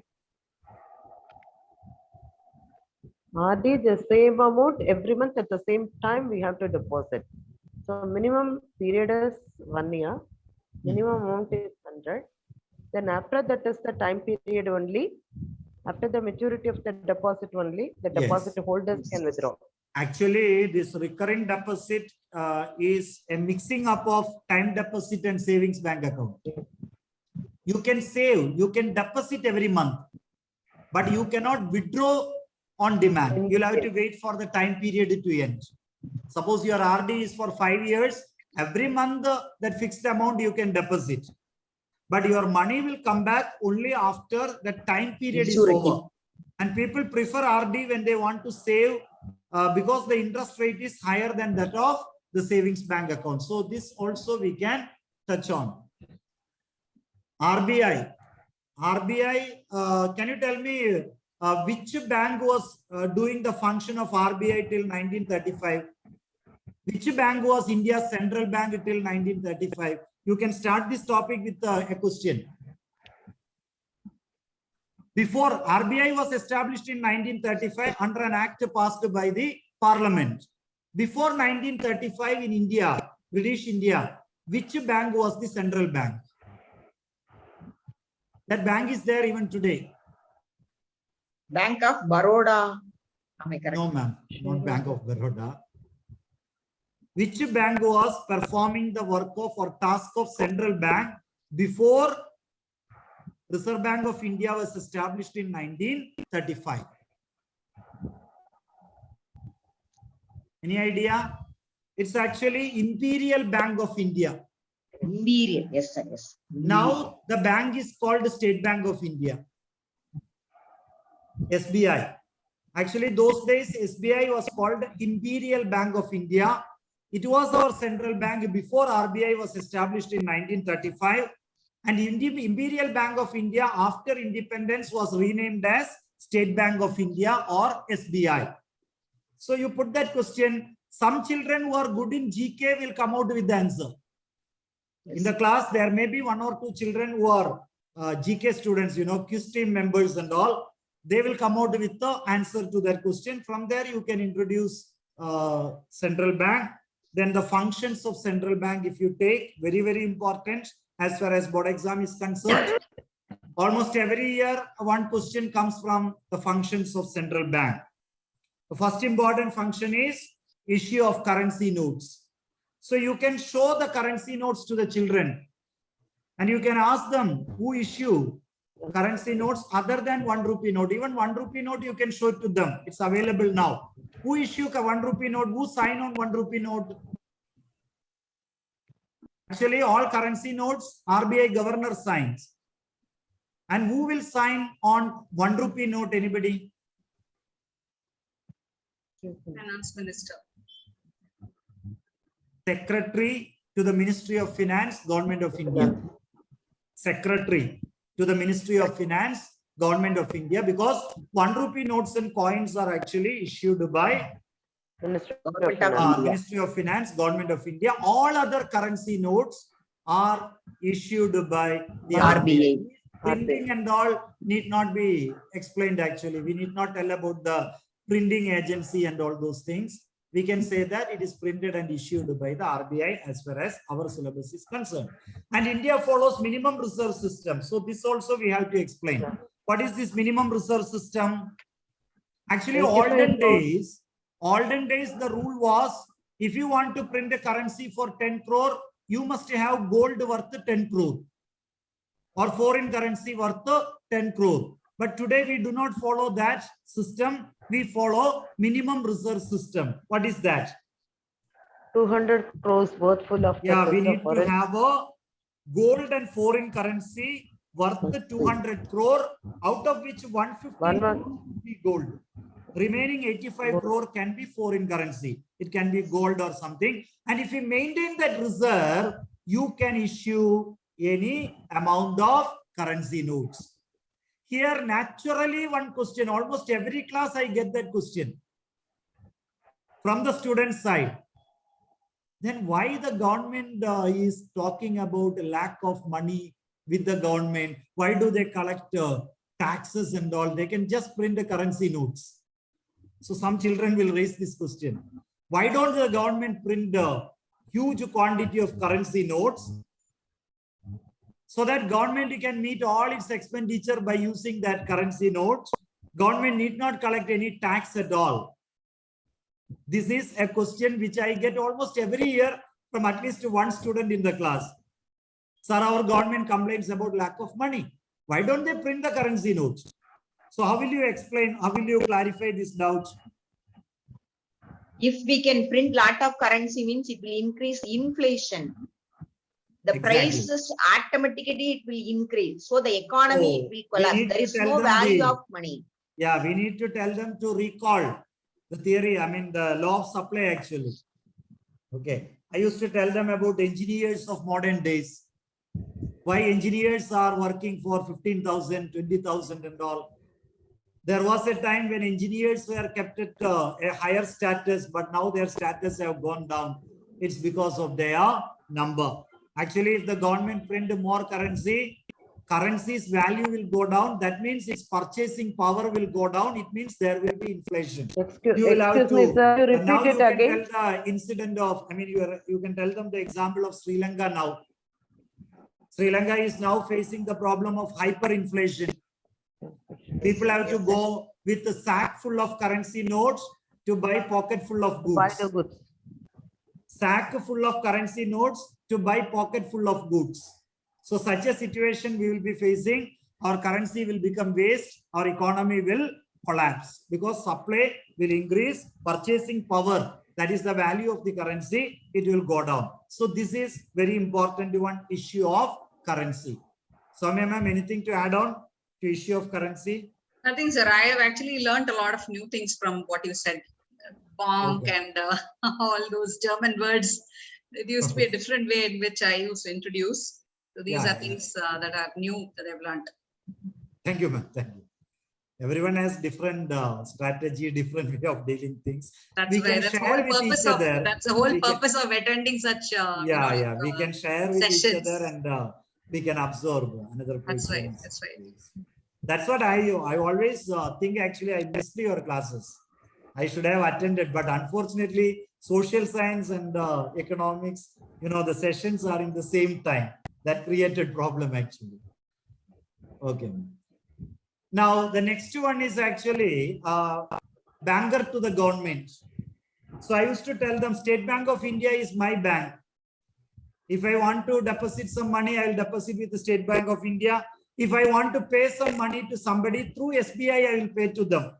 RD, the same amount every month at the same time we have to deposit. So minimum period is 1 year. Minimum amount is 100. Then after that is the time period only. After the maturity of the deposit only, the Yes. deposit holders can withdraw. Actually, this recurring deposit is a mixing up of time deposit and savings bank account. You can save, you can deposit every month, but you cannot withdraw on demand. You'll have to wait for the time period to end. Suppose your RD is for 5 years, every month that fixed amount you can deposit. But your money will come back only after the time period is over. And people prefer RD when they want to save because the interest rate is higher than that of the savings bank account. So this also we can touch on. RBI. RBI, can you tell me which bank was doing the function of RBI till 1935? Which bank was India's central bank till 1935? You can start this topic with a question. Before, RBI was established in 1935 under an act passed by the Parliament. Before 1935 in India, British India, which bank was the central bank? That bank is there even today. Bank of Baroda. Am I correct? No, ma'am, not Bank of Baroda. Which bank was performing the work of or task of central bank before Reserve Bank of India was established in 1935? Any idea? It's actually Imperial Bank of India. Imperial. Yes, sir. Yes. Now the bank is called State Bank of India, SBI. Actually, those days SBI was called Imperial Bank of India. It was our central bank before RBI was established in 1935. And Imperial Bank of India after independence was renamed as State Bank of India or SBI. So you put that question. Some children who are good in GK will come out with the answer. In the class, there may be 1 or 2 children who are GK students, you know, quiz team members and all. They will come out with the answer to that question. From there, you can introduce central bank. Then the functions of central bank, if you take, very, very important as far as board exam is concerned. Almost every year, one question comes from the functions of central bank. The first important function is issue of currency notes. So you can show the currency notes to the children and you can ask them who issue currency notes other than 1 rupee note. Even 1 rupee note, you can show it to them. It's available now. Who issue a 1 rupee note? Who sign on 1 rupee note? Actually, all currency notes, RBI governor signs. And who will sign on 1 rupee note? Anybody? Finance Minister. Secretary to the Ministry of Finance, Government of India. Secretary to the Ministry of Finance, Government of India, because 1 rupee notes and coins are actually issued by Ministry of Government of Finance. India. Ministry of Finance, Government of India. All other currency notes are issued by the RBI. Printing and all need not be explained actually. We need not tell about the printing agency and all those things. We can say that it is printed and issued by the RBI as far as our syllabus is concerned. And India follows minimum reserve system. So this also we have to explain. What is this minimum reserve system? Actually, olden days, the rule was, if you want to print a currency for 10 crore, you must have gold worth 10 crore or foreign currency worth 10 crore. But today we do not follow that system. We follow minimum reserve system. What is that? 200 crores worth full of. Yeah, we assets need of to foreign- have a gold and foreign currency worth 200 crore, out of which 150 crore will be gold. Remaining 85 crore can be foreign currency. It can be gold or something. And if you maintain that reserve, you can issue any amount of currency notes. Here, naturally, one question, almost every class I get that question from the student side. Then why the government is talking about lack of money with the government? Why do they collect taxes and all? They can just print the currency notes. So some children will raise this question. Why don't the government print a huge quantity of currency notes so that government can meet all its expenditure by using that currency note? Government need not collect any tax at all. This is a question which I get almost every year from at least one student in the class. Sir, our government complains about lack of money. Why don't they print the currency notes? So how will you explain, how will you clarify this doubt? If we can print lot of currency means it will increase inflation. The Exactly. prices automatically it will increase. So the economy Oh, it will collapse. we need There to is tell no them value the- of money. Yeah, we need to tell them to recall the theory, I mean the law of supply actually. Okay, I used to tell them about engineers of modern days. Why engineers are working for 15,000, 20,000 and all. There was a time when engineers were kept at a higher status, but now their status have gone down. It's because of their number. Actually, if the government print more currency, currency's value will go down. That means its purchasing power will go down. It means there will be inflation. Excuse You will have me, to- sir. You And now repeat you it can again. tell the incident of, I mean, you can tell them the example of Sri Lanka now. Sri Lanka is now facing the problem of hyperinflation. People have to go with a sack full of currency notes to buy pocket full of Buy goods. the goods. Sack full of currency notes to buy pocket full of goods. So such a situation we will be facing. Our currency will become waste. Our economy will collapse because supply will increase, purchasing power, that is the value of the currency, it will go down. So this is very important one issue of currency. So ma'am, anything to add on to issue of currency? Nothing, sir. I have actually learned a lot of new things from what you said. Bonk Okay. and all those German words. It used to be a different way in which I used to introduce. So these Yeah, are things that are new that I've learned. Thank you, ma'am. Thank you. Everyone has different strategy, different way of dealing things. That's We why can that's the share whole with each purpose of other. that's the whole We can- purpose of attending such Yeah, we can share with each sessions. other and we can absorb another That's right, person's that's right. views. That's what I always think actually I missed your classes. I should have attended, but unfortunately social science and economics, the sessions are in the same time. That created problem actually. Okay. Now the next one is actually banker to the government. So I used to tell them State Bank of India is my bank. If I want to deposit some money, I will deposit with the State Bank of India. If I want to pay some money to somebody through SBI, I will pay to them.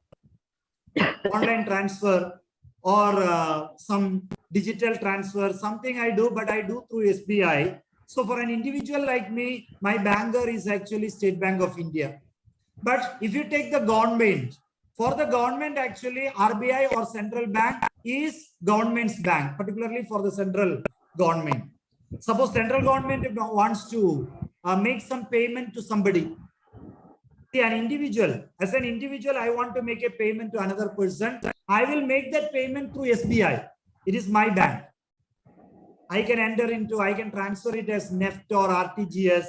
Online transfer. or some digital transfer, something I do, but I do through SBI. So for an individual like me, my banker is actually State Bank of India. But if you take the government, for the government, actually RBI or central bank is government's bank, particularly for the central government. Suppose central government wants to make some payment to somebody. See, an individual, as an individual, I want to make a payment to another person. I will make that payment through SBI. It is my bank. I can transfer it as NEFT or RTGS,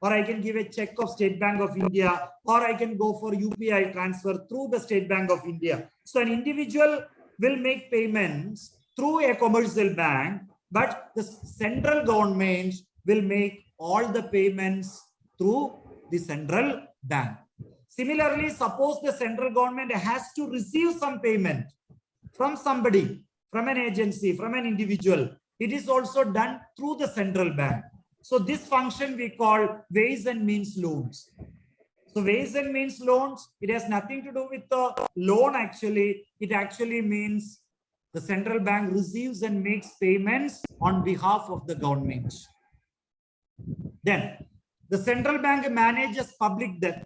or I can give a check of State Bank of India, or I can go for UPI transfer through the State Bank of India. So an individual will make payments through a commercial bank, but the central government will make all the payments through the central bank. Similarly, suppose the central government has to receive some payment from somebody, from an agency, from an individual. It is also done through the central bank. So this function we call ways and means loans. So ways and means loans, it has nothing to do with the loan actually. It actually means the central bank receives and makes payments on behalf of the government. Then the central bank manages public debt.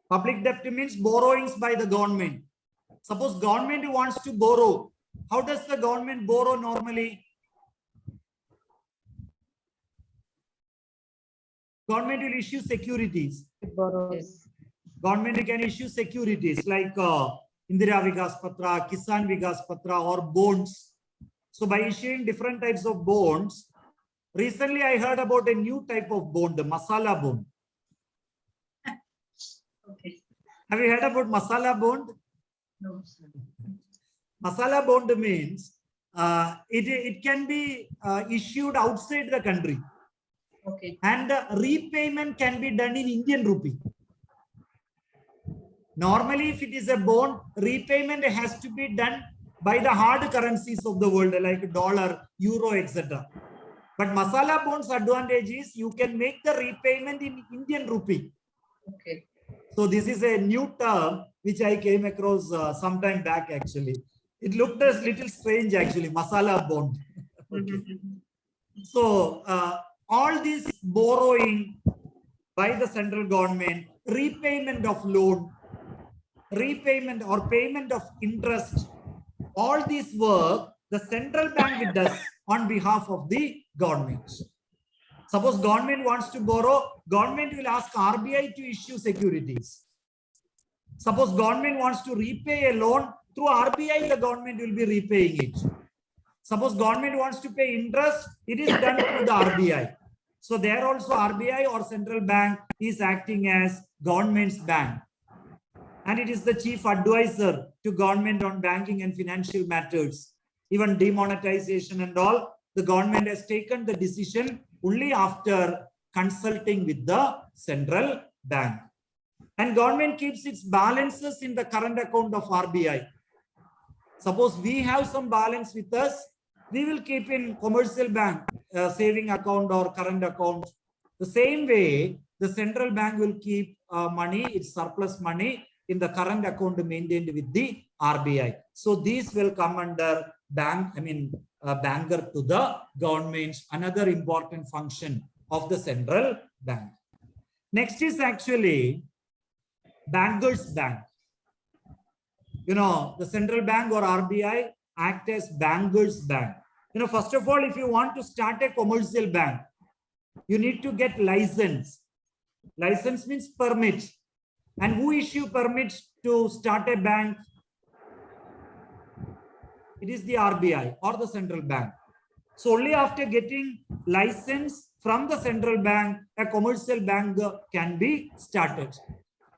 Public debt means borrowings by the government. Suppose government wants to borrow. How does the government borrow normally? Government will issue securities. Borrows. Government can issue securities like Indira Vikas Patra, Kisan Vikas Patra, or bonds. So by issuing different types of bonds, recently I heard about a new type of bond, the masala bond. Okay. Have you heard about masala bond? No, sir. Masala bond means it can be issued outside the country. Okay. And the repayment can be done in Indian rupee. Normally, if it is a bond, repayment has to be done by the hard currencies of the world, like dollar, euro, etc. But masala bonds advantage is you can make the repayment in Indian rupee. Okay. So this is a new term which I came across some time back actually. It looked a little strange actually, masala bond. Okay. So all this borrowing by the central government, repayment of loan, repayment or payment of interest, all this work the central bank does on behalf of the government. Suppose government wants to borrow, government will ask RBI to issue securities. Suppose government wants to repay a loan, through RBI the government will be repaying it. Suppose government wants to pay interest, it is done through the RBI. So there also RBI or central bank is acting as government's bank. And it is the chief advisor to government on banking and financial matters. Even demonetization and all, the government has taken the decision only after consulting with the central bank. And government keeps its balances in the current account of RBI. Suppose we have some balance with us, we will keep in commercial bank saving account or current account. The same way, the central bank will keep money, its surplus money, in the current account maintained with the RBI. So these will come under banker to the government, another important function of the central bank. Next is actually banker's bank. You know, the central bank or RBI act as banker's bank. You know, first of all, if you want to start a commercial bank, you need to get license. License means permit. And who issue permits to start a bank? It is the RBI or the central bank. So only after getting license from the central bank, a commercial bank can be started.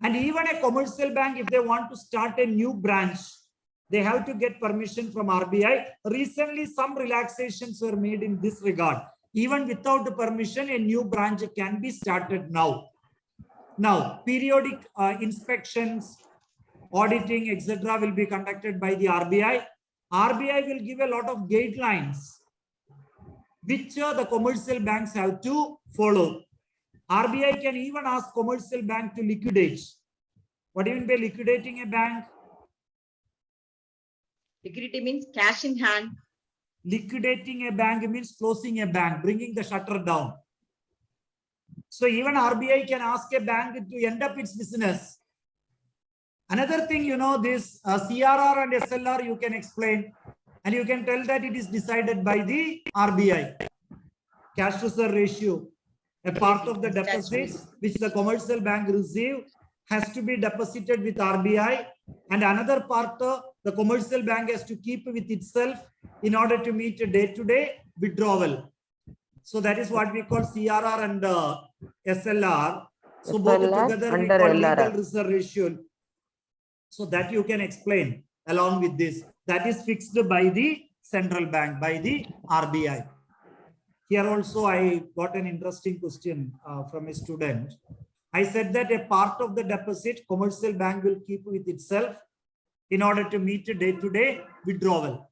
And even a commercial bank, if they want to start a new branch, they have to get permission from RBI. Recently, some relaxations were made in this regard. Even without the permission, a new branch can be started now. Now, periodic inspections, auditing, etc. will be conducted by the RBI. RBI will give a lot of guidelines which the commercial banks have to follow. RBI can even ask commercial bank to liquidate. What do you mean by liquidating a bank? Liquidity means cash in hand. Liquidating a bank means closing a bank, bringing the shutter down. So even RBI can ask a bank to end up its business. Another thing, this CRR and SLR you can explain, and you can tell that it is decided by the RBI. Cash reserve ratio, a part of the deposits which the commercial bank receive has to be deposited with RBI, and another part the commercial bank has to keep with itself in order to meet a day-to-day withdrawal. So that is what we call CRR and SLR. So both SLR together we under call LRR. legal reserve ratio. So that you can explain along with this. That is fixed by the central bank, by the RBI. Here also I got an interesting question from a student. I said that a part of the deposit commercial bank will keep with itself in order to meet a day-to-day withdrawal.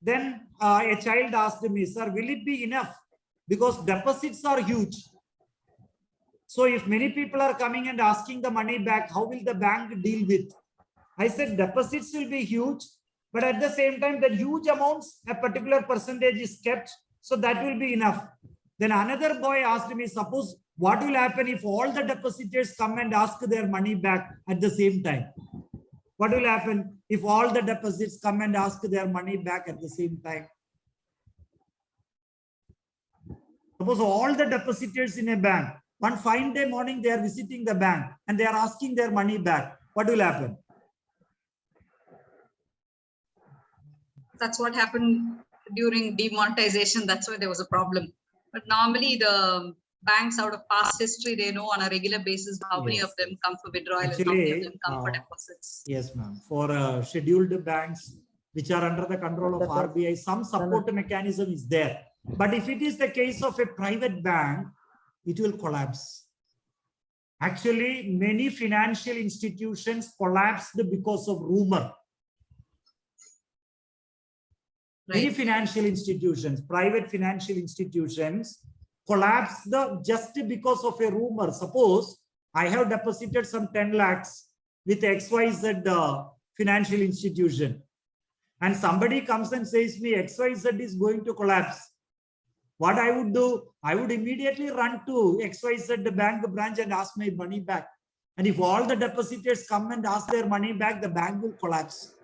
Then a child asked me, sir, will it be enough? Because deposits are huge. So if many people are coming and asking the money back, how will the bank deal with? I said deposits will be huge, but at the same time, that huge amounts, a particular percentage is kept. So that will be enough. Then another boy asked me, suppose what will happen if all the depositors come and ask their money back at the same time? What will happen if all the deposits come and ask their money back at the same time? Suppose all the depositors in a bank, one fine day morning, they are visiting the bank and they are asking their money back. What will happen? That's what happened during demonetization. That's why there was a problem. But normally the banks, out of past history, they know on a regular basis how many of them come for withdrawal and how many of them come for deposits. Yes, ma'am. For scheduled banks which are under the control of RBI, some support mechanism is there. But if it is the case of a private bank, it will collapse. Actually, many financial institutions collapsed because of rumor. Many financial institutions, private financial institutions, collapsed just because of a rumor. Suppose I have deposited some 10 lakhs with XYZ financial institution, and somebody comes and says me XYZ is going to collapse. What I would do, I would immediately run to XYZ bank branch and ask my money back. And if all the depositors come and ask their money back, the bank will collapse.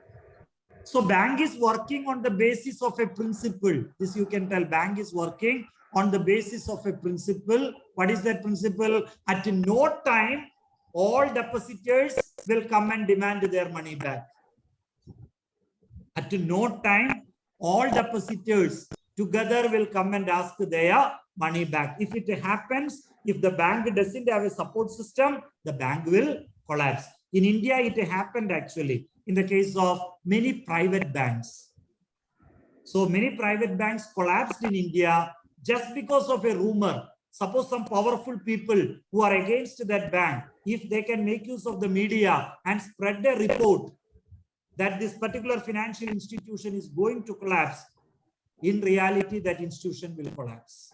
So bank is working on the basis of a principle. This you can tell, bank is working on the basis of a principle. What is that principle? At no time, all depositors will come and demand their money back. At no time, all depositors together will come and ask their money back. If it happens, if the bank doesn't have a support system, the bank will collapse. In India, it happened actually in the case of many private banks. So many private banks collapsed in India just because of a rumor. Suppose some powerful people who are against that bank, if they can make use of the media and spread a report that this particular financial institution is going to collapse, in reality, that institution will collapse.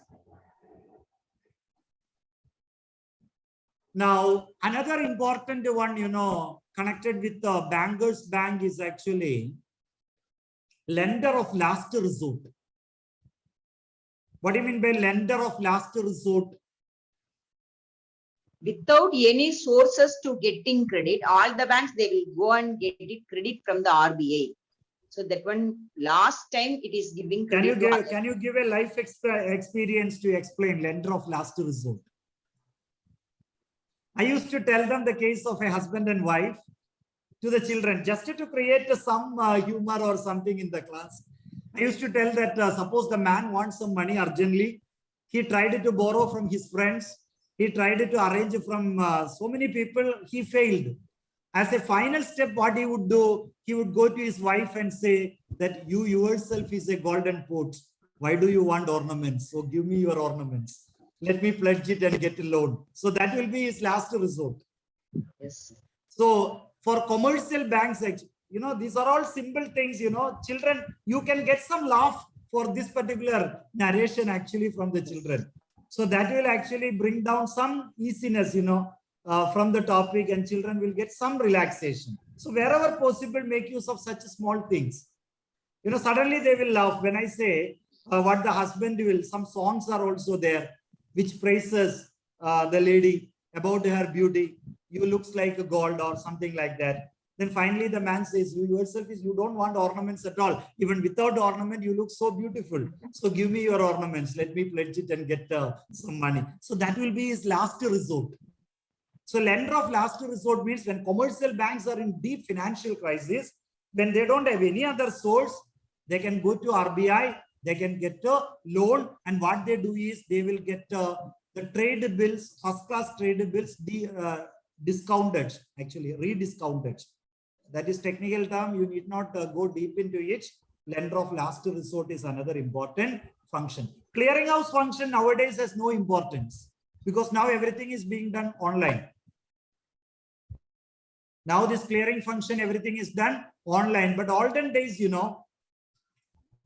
Now, another important one, connected with the bankers bank is actually lender of last resort. What do you mean by lender of last resort? Without any sources to getting credit, all the banks, they will go and get it credit from the RBI. So that one last time it is giving credit. Can you give a life experience to explain lender of last resort? I used to tell them the case of a husband and wife to the children, just to create some humor or something in the class. I used to tell that suppose the man wants some money urgently. He tried to borrow from his friends. He tried to arrange from so many people. He failed. As a final step, what he would do, he would go to his wife and say that you yourself is a golden pot. Why do you want ornaments? So give me your ornaments. Let me pledge it and get a loan. So that will be his last resort. Yes. So for commercial banks, these are all simple things, children, you can get some laugh for this particular narration actually from the children. So that will actually bring down some easiness, from the topic, and children will get some relaxation. So wherever possible, make use of such small things. You know, suddenly they will laugh when I say what the husband will. Some songs are also there which praises the lady about her beauty. You looks like a gold or something like that. Then finally the man says, you yourself is, you don't want ornaments at all. Even without ornament, you look so beautiful. So give me your ornaments. Let me pledge it and get some money. So that will be his last resort. So lender of last resort means when commercial banks are in deep financial crisis, when they don't have any other source, they can go to RBI, they can get a loan, and what they do is they will get the trade bills, first class trade bills discounted, actually rediscounted. That is technical term. You need not go deep into it. Lender of last resort is another important function. Clearinghouse function nowadays has no importance because now everything is being done online. Now this clearing function, everything is done online. But olden days, you know,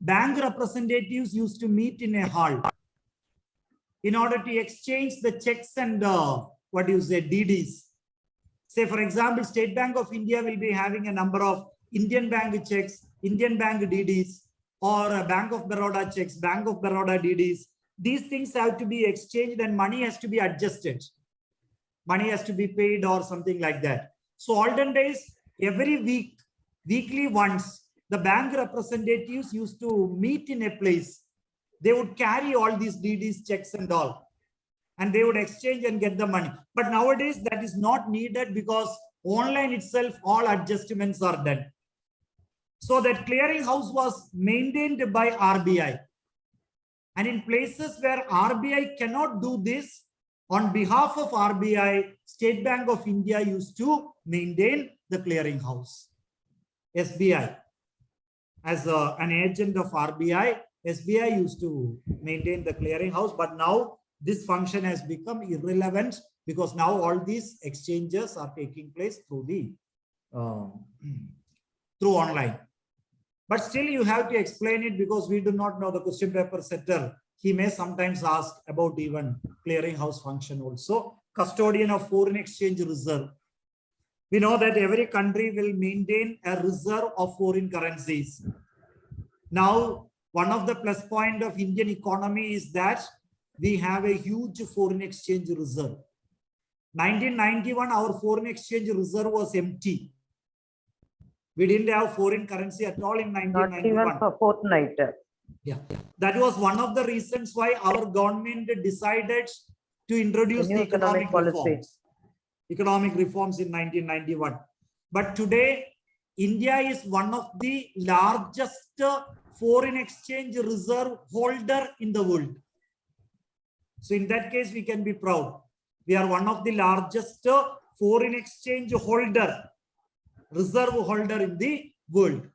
bank representatives used to meet in a hall in order to exchange the checks and DDs. Say, for example, State Bank of India will be having a number of Indian bank checks, Indian bank DDs, or Bank of Baroda checks, Bank of Baroda DDs. These things have to be exchanged and money has to be adjusted. Money has to be paid or something like that. So olden days, every week, weekly once, the bank representatives used to meet in a place. They would carry all these DDs, checks and all, and they would exchange and get the money. But nowadays that is not needed because online itself, all adjustments are done. So that clearinghouse was maintained by RBI. And in places where RBI cannot do this, on behalf of RBI, State Bank of India used to maintain the clearinghouse. SBI, as an agent of RBI, SBI used to maintain the clearinghouse, but now this function has become irrelevant because now all these exchanges are taking place through the through online. But still you have to explain it because we do not know the question paper setter. He may sometimes ask about even clearinghouse function also. Custodian of foreign exchange reserve. We know that every country will maintain a reserve of foreign currencies. Now, one of the plus point of Indian economy is that we have a huge foreign exchange reserve. 1991, our foreign exchange reserve was empty. We didn't have foreign currency at all in 1991. Not even for fortnight. Yeah, that was one of the reasons why our government decided to introduce the economic reforms. Economic reforms in 1991. But today, India is one of the largest foreign exchange reserve holder in the world. So in that case, we can be proud. We are one of the largest foreign exchange holder, reserve holder in the world.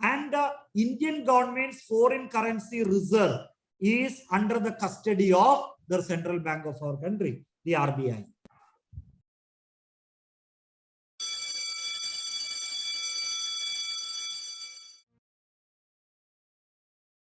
And Indian government's foreign currency reserve is under the custody of the central bank of our country, the RBI.